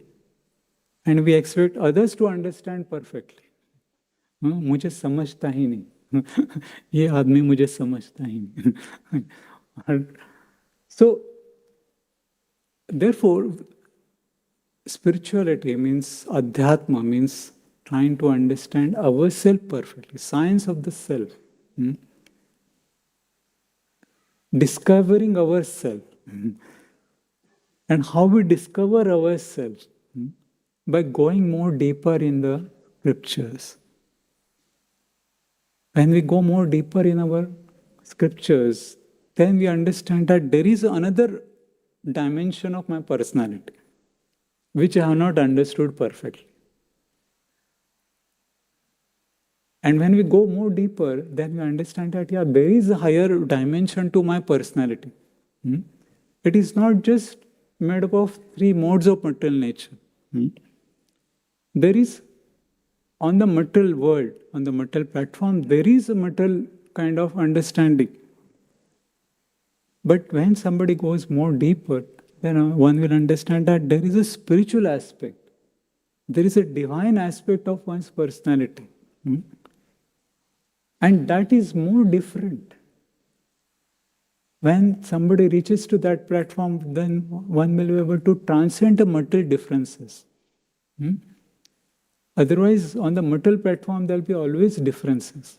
and we expect others to understand perfectly. मुझे समझता ही नहीं, ये आदमी मुझे समझता ही नहीं. So, therefore, spirituality means adhyatma, means trying to understand ourselves perfectly, science of the self, discovering ourselves. And how we discover ourselves? By going more deeper in the scriptures. When we go more deeper in our scriptures, then we understand that there is another dimension of my personality, which I have not understood perfectly. And when we go more deeper, then we understand that, yeah, there is a higher dimension to my personality. It is not just made up of 3 modes of material nature. There is, on the material world, on the material platform, there is a material kind of understanding. But when somebody goes more deeper, then one will understand that there is a spiritual aspect. There is a divine aspect of one's personality. And that is more different. When somebody reaches to that platform, then one will be able to transcend the material differences. Otherwise, on the material platform, there will be always differences.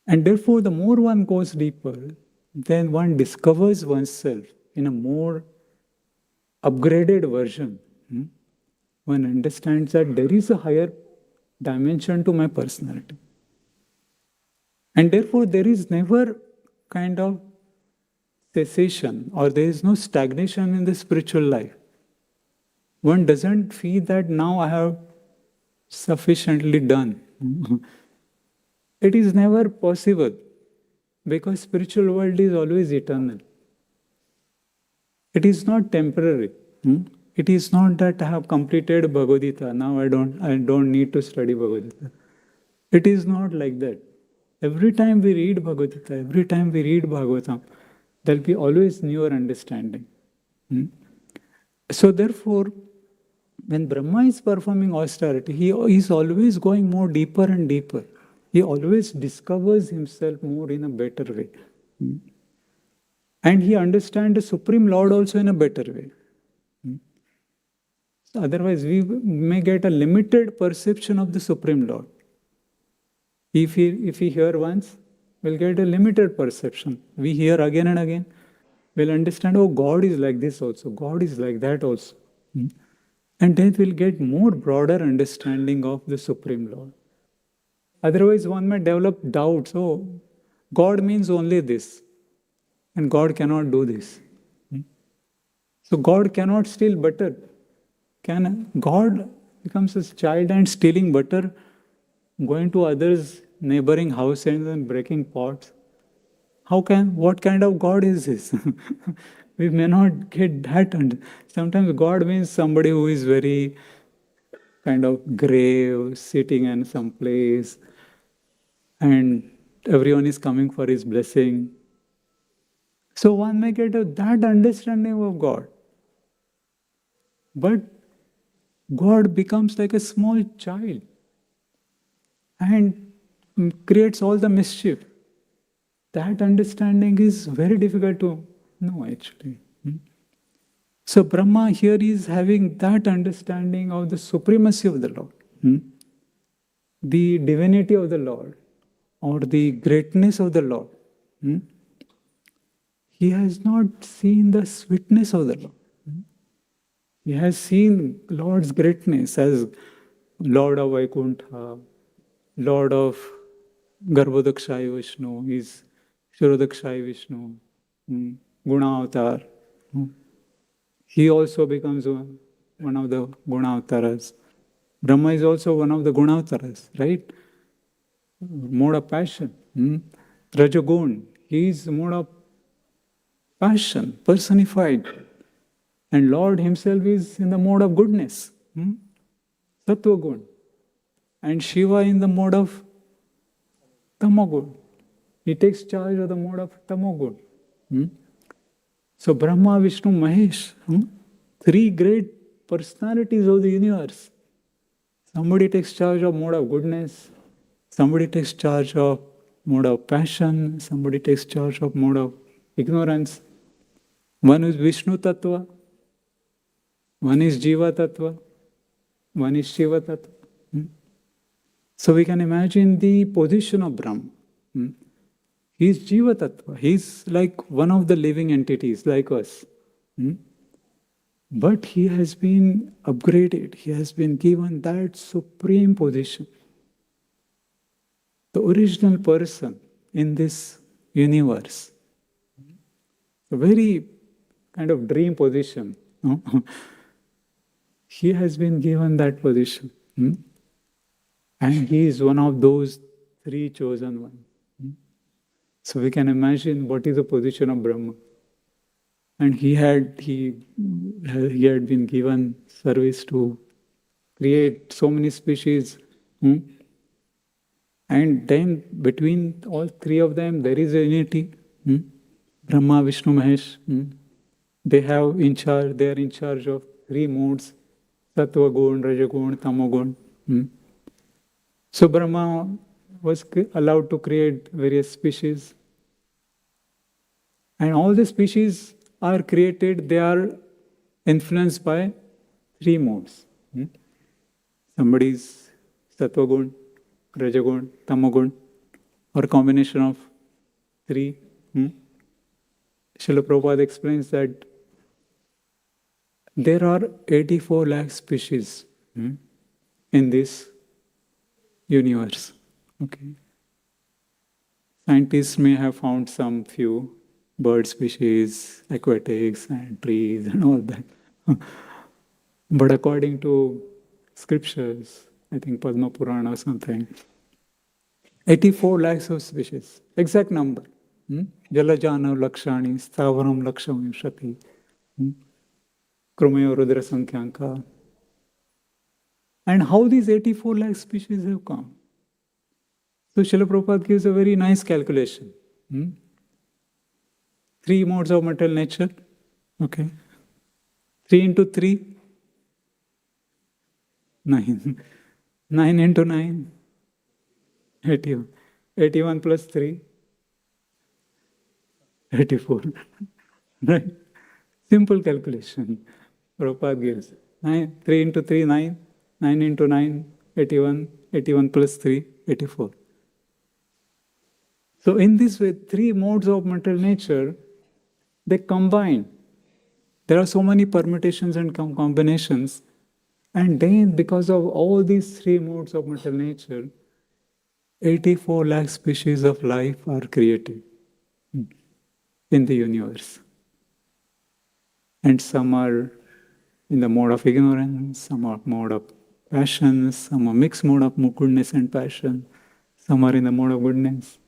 And therefore, the more one goes deeper, then one discovers oneself in a more upgraded version. One understands that there is a higher dimension to my personality. And therefore, there is never kind of cessation or there is no stagnation in the spiritual life. One doesn't feel that now I have sufficiently done. It is never possible because spiritual world is always eternal. It is not temporary. It is not that I have completed Bhagavad Gita, now I don't need to study Bhagavad Gita. It is not like that. Every time we read Bhagavad Gita, every time we read Bhagavatam, there will be always newer understanding. So therefore, when Brahma is performing austerity, he is always going more deeper and deeper. He always discovers himself more in a better way. And he understands the Supreme Lord also in a better way. So otherwise, we may get a limited perception of the Supreme Lord. If we hear once, we'll get a limited perception. We hear again and again, we'll understand, oh, God is like this also, God is like that also. And then we'll get more broader understanding of the Supreme Lord. Otherwise, one may develop doubts, oh, God means only this, and God cannot do this. So God cannot steal butter. Can God becomes a child and stealing butter, going to others' neighboring houses and breaking pots? What kind of God is this? We may not get that. Sometimes God means somebody who is very kind of grave, sitting in some place, and everyone is coming for his blessing. So one may get that understanding of God. But God becomes like a small child and creates all the mischief. That understanding is very difficult to know, actually. So Brahma here is having that understanding of the supremacy of the Lord, the divinity of the Lord, or the greatness of the Lord. He has not seen the sweetness of the Lord. He has seen Lord's greatness as Lord of Vaikuntha, Lord of Garbhodakshayi Vishnu, is Shirodakshayi Vishnu, Guna Avatar. He also becomes one of the Guna Avataras. Brahma is also one of the Guna Avataras, right? Mode of passion. Rajagun, he is mode of passion, personified. And Lord himself is in the mode of goodness, Sattva Gun. And Shiva in the mode of Tamagun. He takes charge of the mode of Tamagun. So Brahma, Vishnu, Mahesh, three great personalities of the universe. Somebody takes charge of mode of goodness, somebody takes charge of mode of passion, somebody takes charge of mode of ignorance. One is Vishnu Tattva, one is Jiva Tattva, one is Shiva Tattva. So we can imagine the position of Brahma. He is Jiva Tattva. He is like one of the living entities like us. But he has been upgraded. He has been given that supreme position. The original person in this universe. A very kind of dream position. He has been given that position. And he is one of those three chosen ones. So we can imagine what is the position of Brahma. And he had been given service to create so many species. And then between all three of them, there is a unity. Brahma, Vishnu, Mahesh. They are in charge of three modes: Sattva Gun, Rajagun, Tamagun. So Brahma was allowed to create various species. And all the species are created, they are influenced by three modes. Somebody's sattva gun, rajagun, tamagun, or combination of three. Srila Prabhupada explains that there are 84 lakh species in this universe. Okay. Scientists may have found some few bird species, aquatics, and trees, and all that. But according to scriptures, I think Padma Purana or something, 84 lakhs of species, exact number. Jalajana lakshani, stavaram lakshamimshati, krumayo rudra sankyanka. And how these 84 lakh species have come? So Srila Prabhupada gives a very nice calculation. Three modes of material nature. Okay. 3 into 3, 9. 9 into 9, 81. 81 plus 3, 84. Right? Simple calculation. Prabhupada gives. 3 into 3, 9. 9 into 9, 81. 81 plus 3, 84. So in this way, three modes of material nature, they combine. There are so many permutations and combinations. And then because of all these three modes of material nature, 84 lakh species of life are created in the universe. And some are in the mode of ignorance, some are mode of passion, some are mixed mode of goodness and passion, some are in the mode of goodness.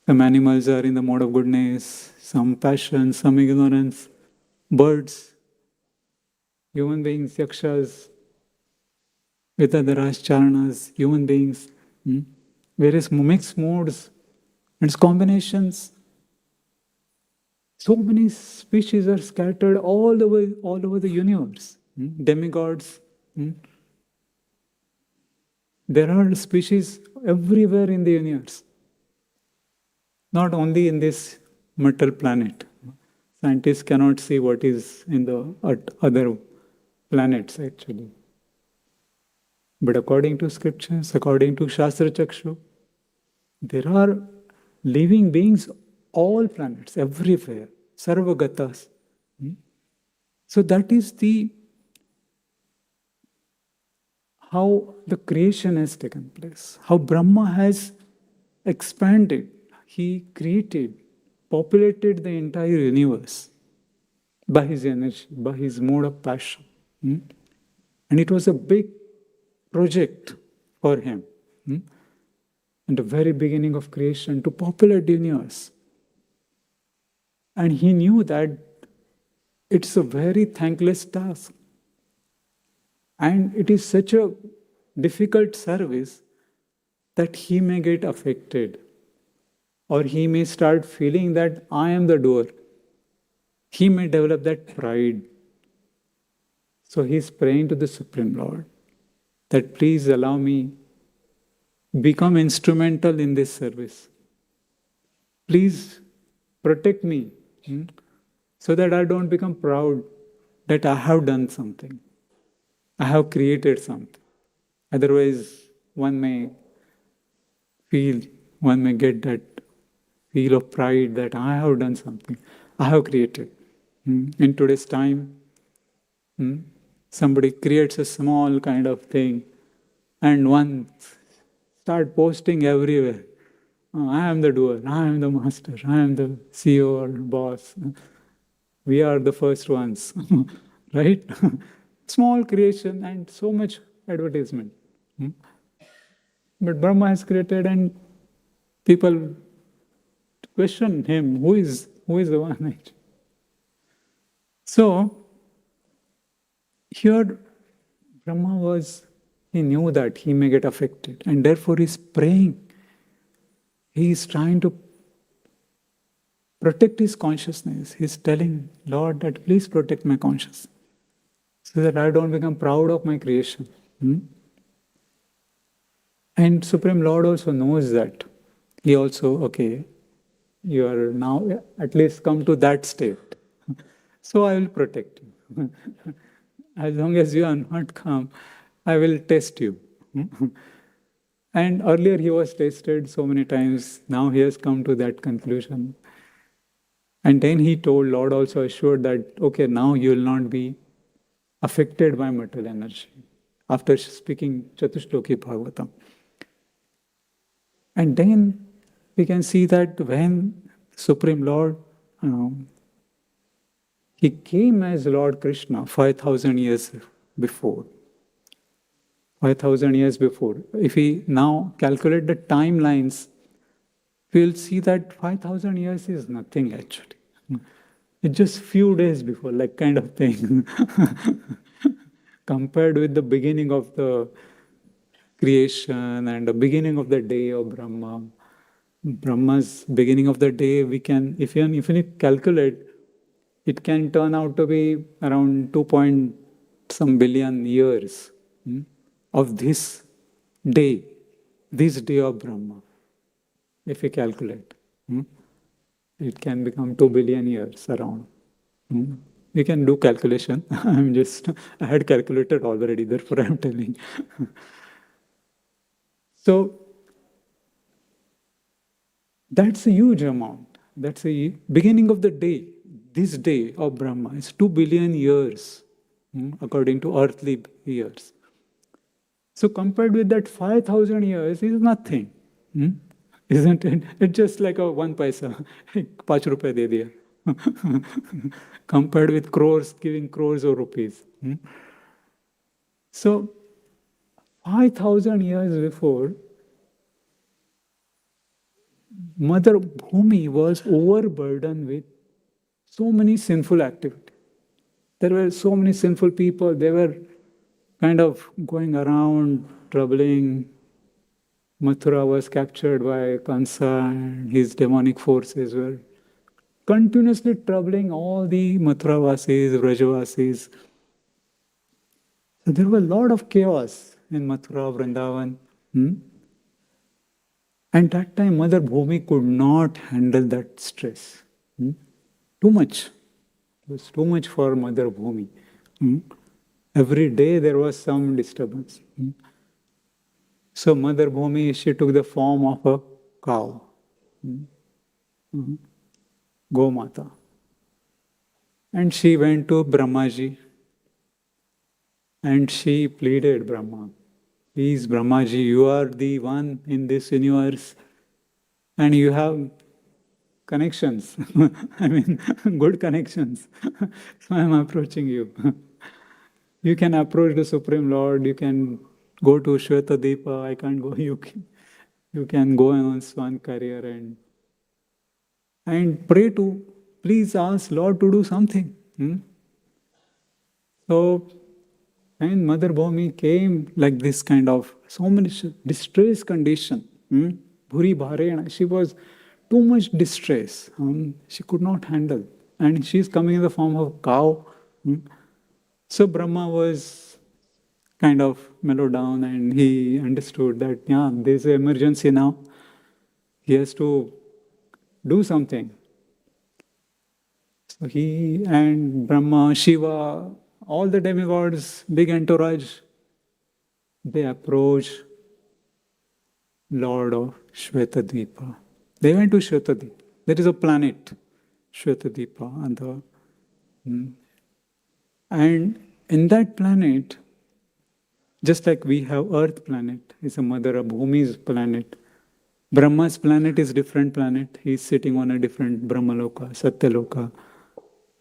Some animals are in the mode of goodness, some passion, some ignorance. Birds, human beings, yakshas, Vidadaras, charanas, human beings, various mixed modes and combinations. So many species are scattered all over the universe. Demigods. There are species everywhere in the universe. Not only in this metal planet. Scientists cannot see what is in the other planets actually. But according to scriptures, according to Shastra Chakshu, there are living beings all planets, everywhere, sarvagatas. So that is how the creation has taken place, how Brahma has expanded. He created, populated the entire universe by his energy, by his mode of passion. And it was a big project for him. In the very beginning of creation, to populate the universe. And he knew that it's a very thankless task. And it is such a difficult service that he may get affected. Or he may start feeling that I am the doer. He may develop that pride. So he is praying to the Supreme Lord that please allow me become instrumental in this service. Please protect me so that I don't become proud that I have done something. I have created something. Otherwise, one may get that feel of pride that I have done something. I have created. In today's time, somebody creates a small kind of thing and one start posting everywhere. I am the doer, I am the master, I am the CEO or boss. We are the first ones, right? Small creation and so much advertisement. But Brahma has created and people question him, who is the one actually? So, here Brahma he knew that he may get affected and therefore he is praying. He is trying to protect his consciousness. He is telling Lord that please protect my consciousness so that I don't become proud of my creation. And Supreme Lord also knows that. He also, okay, you are now at least come to that state. So I will protect you. As long as you are not come, I will test you. And earlier he was tested so many times, now he has come to that conclusion. And then he told, Lord also assured that, okay, now you will not be affected by material energy. After speaking Chatushloki Bhagavatam. And then we can see that when Supreme Lord, he came as Lord Krishna 5,000 years before. 5,000 years before. If we now calculate the timelines, we will see that 5,000 years is nothing actually. It's just few days before, like kind of thing. Compared with the beginning of the creation and the beginning of the day of Brahma. Brahma's beginning of the day, we can, if you calculate, it can turn out to be around 2 point some billion years of this day of Brahma. If we calculate, it can become 2 billion years around. We can do calculation. I had calculated already, therefore I'm telling. So, that's a huge amount. That's the beginning of the day. This day of Brahma is 2 billion years, according to earthly years. So compared with that 5,000 years is nothing. Isn't it? It's just like a 1 paisa. 5 rupees de diya. Compared with crores, giving crores of rupees. So 5,000 years before, Mother Bhumi was overburdened with so many sinful activities. There were so many sinful people, they were kind of going around, troubling. Mathura was captured by Kansa, and his demonic forces were continuously troubling all the Mathuravasis, Vrajavasis. So there was a lot of chaos in Mathura, Vrindavan. And that time, Mother Bhumi could not handle that stress. Too much. It was too much for Mother Bhumi. Every day there was some disturbance. So Mother Bhumi, she took the form of a cow. Gomata. And she went to Brahmaji. And she pleaded Brahma. Please, Brahmaji, you are the one in this universe and you have connections. I mean, good connections. So I am approaching you. You can approach the Supreme Lord, you can go to Shweta-Deepa, I can't go, you can go on one career and pray to, please ask Lord to do something. So, and Mother Bhumi came like this kind of, so many distress condition. Bhuri Bharena, she was too much distress. She could not handle. And she's coming in the form of a cow. So Brahma was kind of mellowed down and he understood that, yeah, there's an emergency now. He has to do something. So he and Brahma, Shiva, all the demigods, big entourage, they approach Lord of Shweta-Dvipa. They went to Shweta-Dvipa. There is a planet, Shweta-Dvipa. And in that planet, just like we have Earth planet, is a mother of Bhumi's planet. Brahma's planet is different planet. He is sitting on a different Brahmaloka, Satyaloka.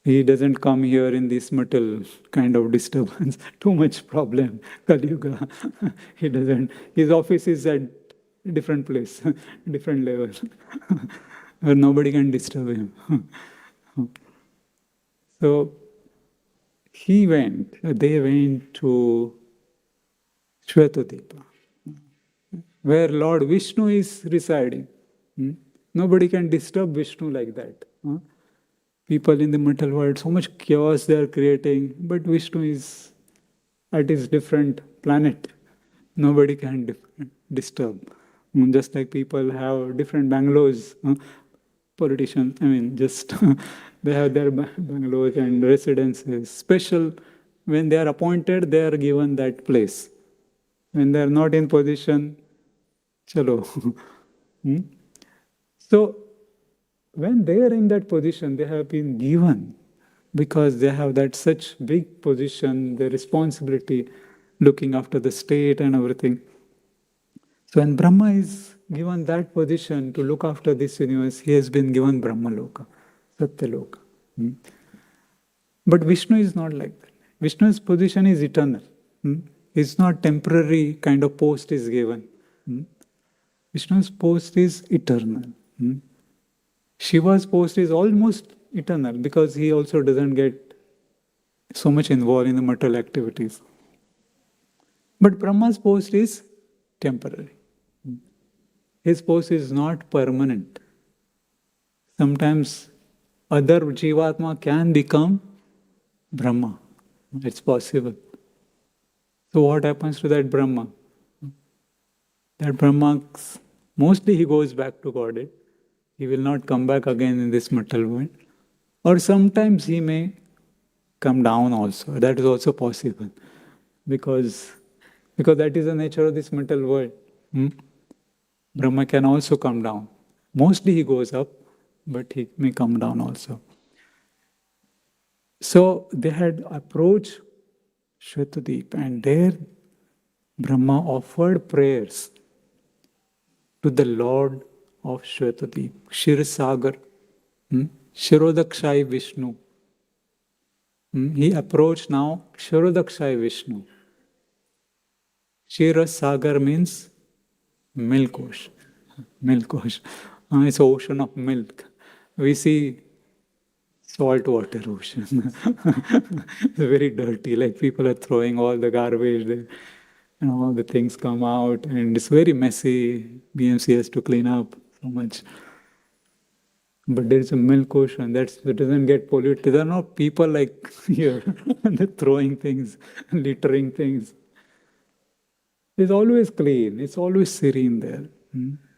He doesn't come here in this metal kind of disturbance. Too much problem, Kali Yuga. He doesn't. His office is at a different place, different level, where nobody can disturb him. So they went to Shweta-Deepa, where Lord Vishnu is residing. Nobody can disturb Vishnu like that. People in the material world, so much chaos they are creating, but Vishnu is at his different planet. Nobody can disturb. Just like people have different bungalows, politicians, just they have their bungalows and residences. Special, when they are appointed, they are given that place. When they are not in position, chalo. Hmm? So, when they are in that position, they have been given because they have that such big position, the responsibility, looking after the state and everything. So when Brahma is given that position to look after this universe, he has been given Brahma Loka, Satya Loka. But Vishnu is not like that. Vishnu's position is eternal. It's not temporary kind of post is given. Vishnu's post is eternal. Shiva's post is almost eternal because he also doesn't get so much involved in the material activities. But Brahma's post is temporary. His post is not permanent. Sometimes other Jivatma can become Brahma. It's possible. So what happens to that Brahma? That Brahma, mostly he goes back to Godhead. He will not come back again in this material world. Or sometimes he may come down also. That is also possible. Because that is the nature of this material world. Brahma can also come down. Mostly he goes up, but he may come down also. So they had approached Shwetadeep, and there Brahma offered prayers to the Lord of Shwetadeep, Kshirosagar, Kshirodakshayi Vishnu. He approached now Kshirodakshayi Vishnu. Kshirosagar means milk ocean. Milk ocean. It's an ocean of milk. We see salt water ocean. It's very dirty, like people are throwing all the garbage there. And all the things come out and it's very messy. BMC has to clean up so much. But there is a milk ocean that doesn't get polluted. There are no people like here throwing things, littering things. It's always clean. It's always serene there.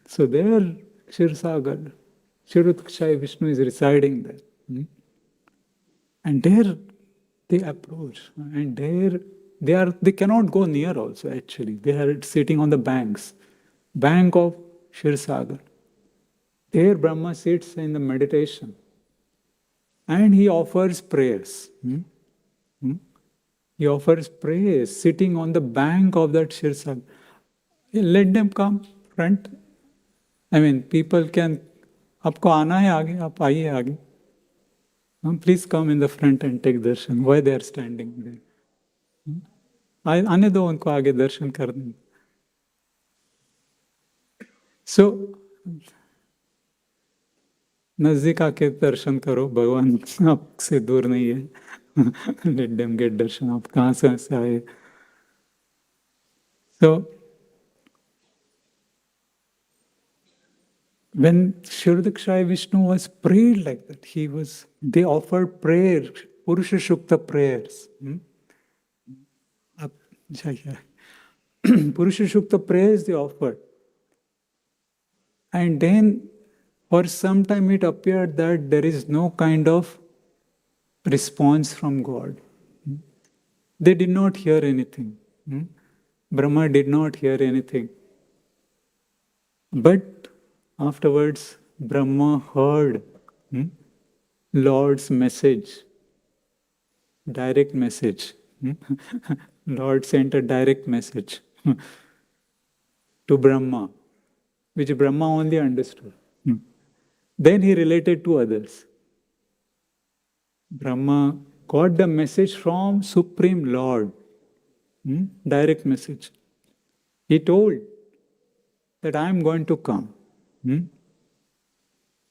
So there, Kshirosagar, Kshirodakshayi Vishnu is residing there. And there they approach. And there they cannot go near also actually. They are sitting on the bank of Kshirosagar. There Brahma sits in the meditation. And he offers prayers. He offers prayers sitting on the bank of that Kshirosagar. Let them come front. People can, आपको आना है आगे, आप आइए आगे. Please come in the front and take darshan. Why they are standing there? आने दो उनको आगे दर्शन करने. So, नजदीक आके दर्शन करो, भगवान आपसे दूर नहीं है. Let them get darshan. आप कहाँ से आए? So, when Kshirodakshayi Vishnu was prayed like that, they offered prayer, Purusha Shukta prayers. Purusha Shukta prayers they offered. And then for some time it appeared that there is no kind of response from God. They did not hear anything. Brahma did not hear anything. But afterwards, Brahma heard Lord's message, direct message. Lord sent a direct message to Brahma, which Brahma only understood. Then he related to others. Brahma got the message from Supreme Lord, direct message. He told that I am going to come.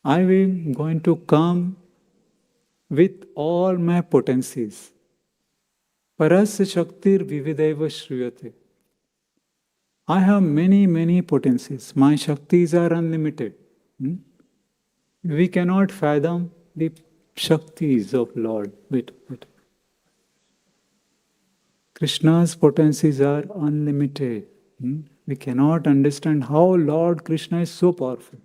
I am going to come with all my potencies. Parasya Shaktir Vividaiva Shriyate. I have many, many potencies. My Shaktis are unlimited. We cannot fathom the Shaktis of Lord. Wait. Krishna's potencies are unlimited. We cannot understand how Lord Krishna is so powerful.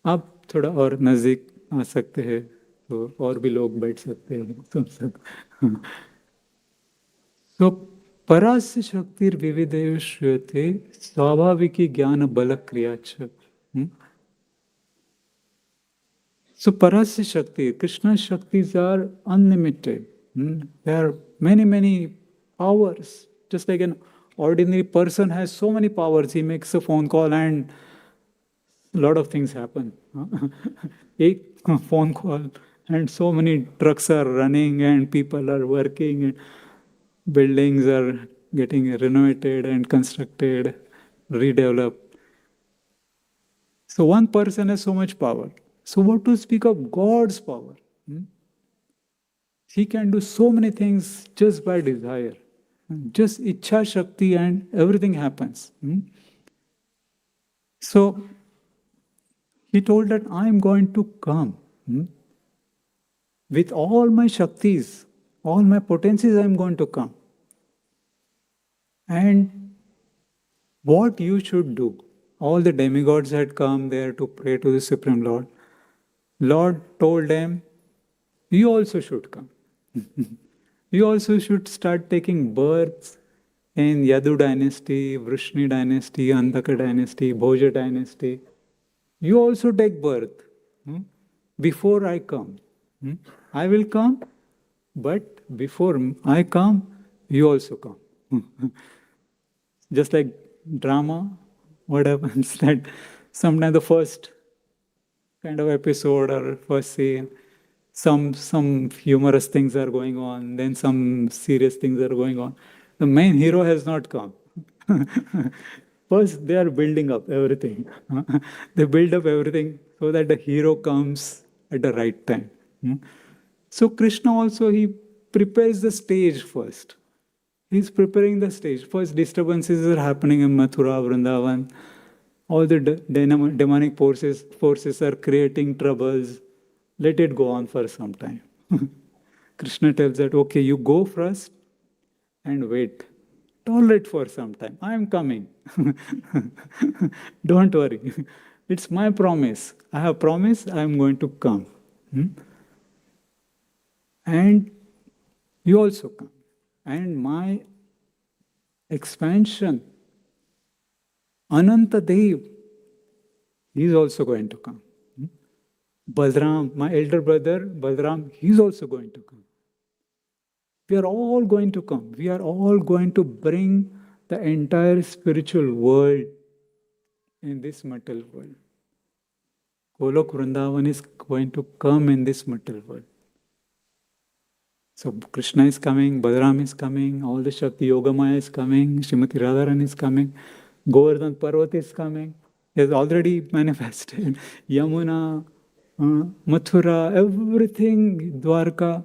आप थोड़ा और नज़दीक आ सकते हैं तो और भी लोग बैठ सकते हैं सुन सकते। तो परास्य शक्तिर विविधेषु श्रूयते स्वाभाविकी ज्ञान बल क्रिया च। So parasya shakti, Krishna's shaktis are unlimited. There are many powers. Just like an ordinary person has so many powers, he makes a phone call and a lot of things happen. A phone call and so many trucks are running and people are working and buildings are getting renovated and constructed, redeveloped. So one person has so much power. So what to speak of God's power? He can do so many things just by desire. Just Ichha Shakti and everything happens. So he told that I am going to come with all my Shaktis, all my potencies I am going to come. And what you should do? All the demigods had come there to pray to the Supreme Lord. Lord told them, you also should come. You also should start taking births in Yadu dynasty, Vrishni dynasty, Andhaka dynasty, Bhoja dynasty. You also take birth before I come. I will come, but before I come, you also come. Just like drama, what happens that sometimes the first kind of episode or first scene, some humorous things are going on, then some serious things are going on. The main hero has not come. First, they are building up everything. They build up everything so that the hero comes at the right time. So Krishna also, he prepares the stage first. He's preparing the stage. First, disturbances are happening in Mathura, Vrindavan. All the demonic forces are creating troubles. Let it go on for some time. Krishna tells that, okay, you go first and wait. Tolerate for some time. I am coming. Don't worry. It's my promise. I have promised I am going to come. And you also come. And my expansion, Ananta Dev, he is also going to come. Balram, my elder brother, Balram, he is also going to come. We are all going to come. We are all going to bring the entire spiritual world in this material world. Golok Vrindavan is going to come in this material world. So Krishna is coming, Balaram is coming, all the Shakti Yogamaya is coming, Srimati Radharani is coming, Govardhan Parvat is coming. He has already manifested. Yamuna, Mathura, everything, Dwarka,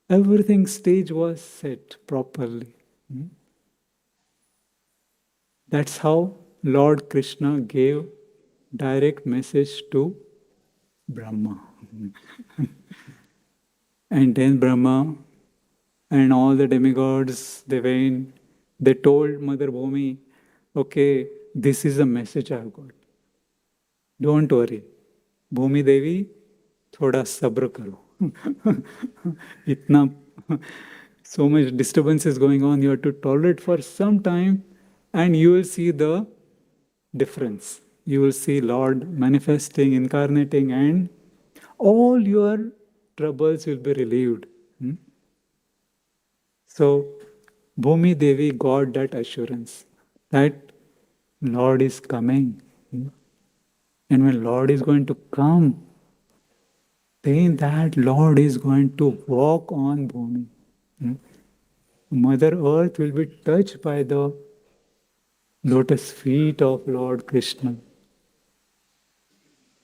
everything stage was set properly. That's how Lord Krishna gave direct message to Brahma. And then Brahma and all the demigods, they told Mother Bhumi, okay, this is the message I have got. Don't worry. Bhumi Devi, thoda sabr karo. Itna, so much disturbance is going on, you have to tolerate for some time and you will see the difference. You will see Lord manifesting, incarnating, and all your troubles will be relieved. So, Bhumi Devi got that assurance that Lord is coming. And when Lord is going to come, then that Lord is going to walk on Bhumi. Mother Earth will be touched by the lotus feet of Lord Krishna.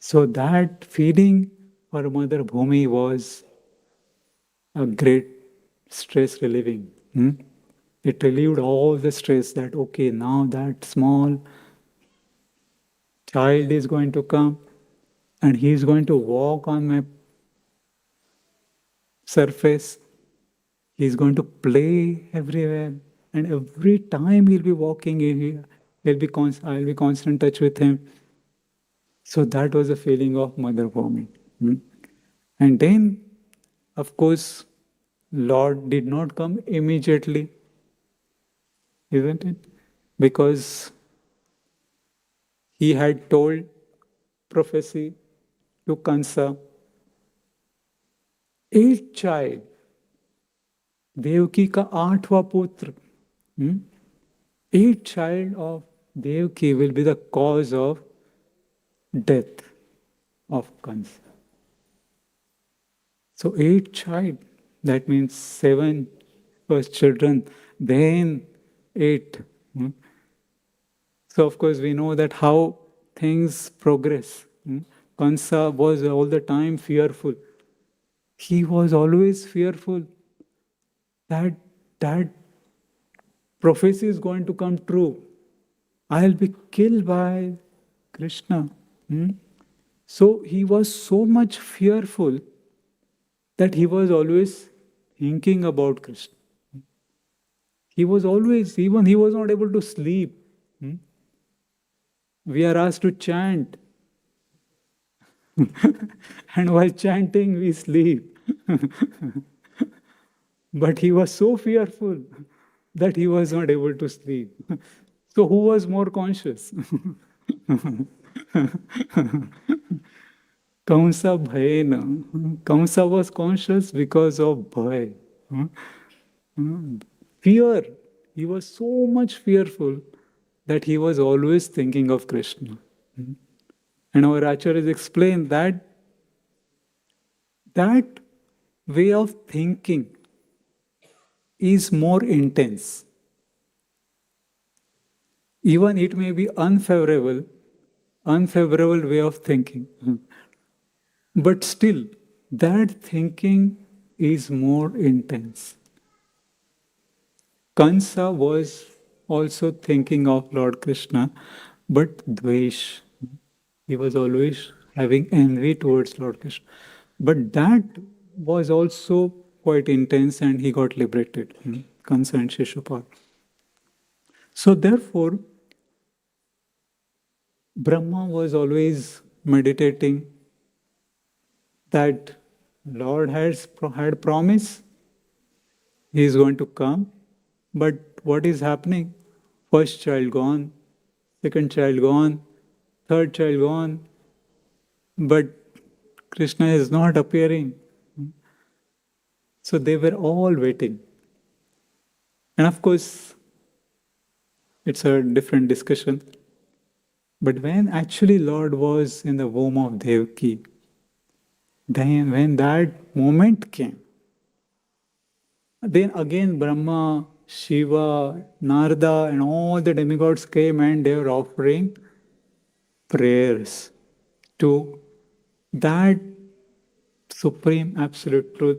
So that feeling for Mother Bhumi was a great stress relieving. It relieved all the stress that, okay, now that small child is going to come and he is going to walk on my surface. He is going to play everywhere. And every time he'll be walking, I'll be constant touch with him. So that was a feeling of mother for me. And then, of course, Lord did not come immediately, isn't it? Because he had told prophecy to Kansa, 8 child, Devaki का 8वां पुत्र, 8 child of Devaki will be the cause of death of Kansa. So 8 child, that means 7 first children, then 8. So of course we know that how things progress. Kansa was all the time fearful. He was always fearful that prophecy is going to come true. I'll be killed by Krishna. So he was so much fearful that he was always thinking about Krishna. He was always, even he was not able to sleep. We are asked to chant. And while chanting, we sleep. But he was so fearful that he was not able to sleep. So who was more conscious? Kamsa bhayena. Kamsa was conscious because of bhay. Fear. He was so much fearful that he was always thinking of Krishna. And our Acharyas explained that way of thinking is more intense. Even it may be unfavorable way of thinking. But still, that thinking is more intense. Kansa was also thinking of Lord Krishna, but dvesh. He was always having envy towards Lord Krishna. But that was also quite intense and he got liberated. Kansa and Shishupal. So therefore, Brahma was always meditating that Lord had promised he is going to come, but what is happening? First child gone, second child gone, third child gone, but Krishna is not appearing. So they were all waiting. And of course, it's a different discussion. But when actually Lord was in the womb of Devaki, then when that moment came, then again Brahma, Shiva, Narada and all the demigods came and they were offering prayers to that supreme absolute truth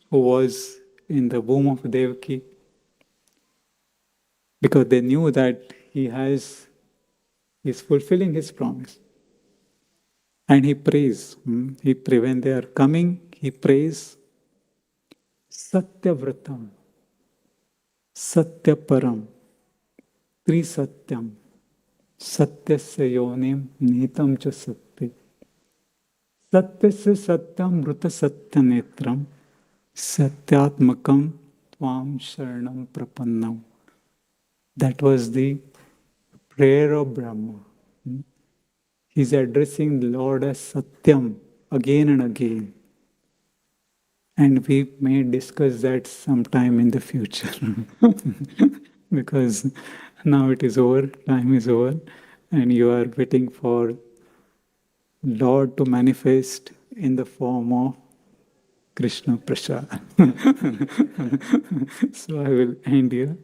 who was in the womb of Devaki, because they knew that he is fulfilling his promise. And he prays. When they are coming, he prays Satyavratam, Satyaparam, Trisatyam, Satyasya yonim nitam cha satya, Satyasya satyam mruta satyanetram, Satyatmakam tvam sharanam prapannam. That was the prayer of Brahma. He's addressing the Lord as Satyam again and again. And we may discuss that sometime in the future. Because now it is over, time is over, and you are waiting for Lord to manifest in the form of Krishna Prasad. So I will end here.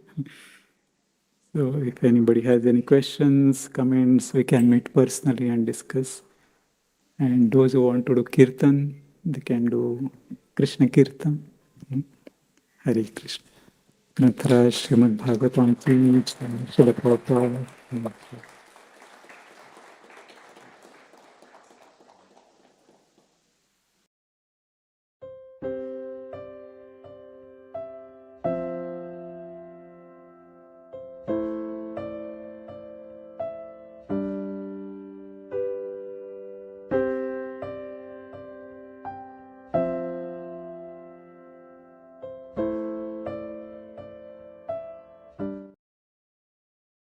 So if anybody has any questions, comments, we can meet personally and discuss. And those who want to do Kirtan, they can do Krishna Kirtan. Hare Krishna. Granthara Srimad Bhagavatam ki jai. Srila Prabhupada.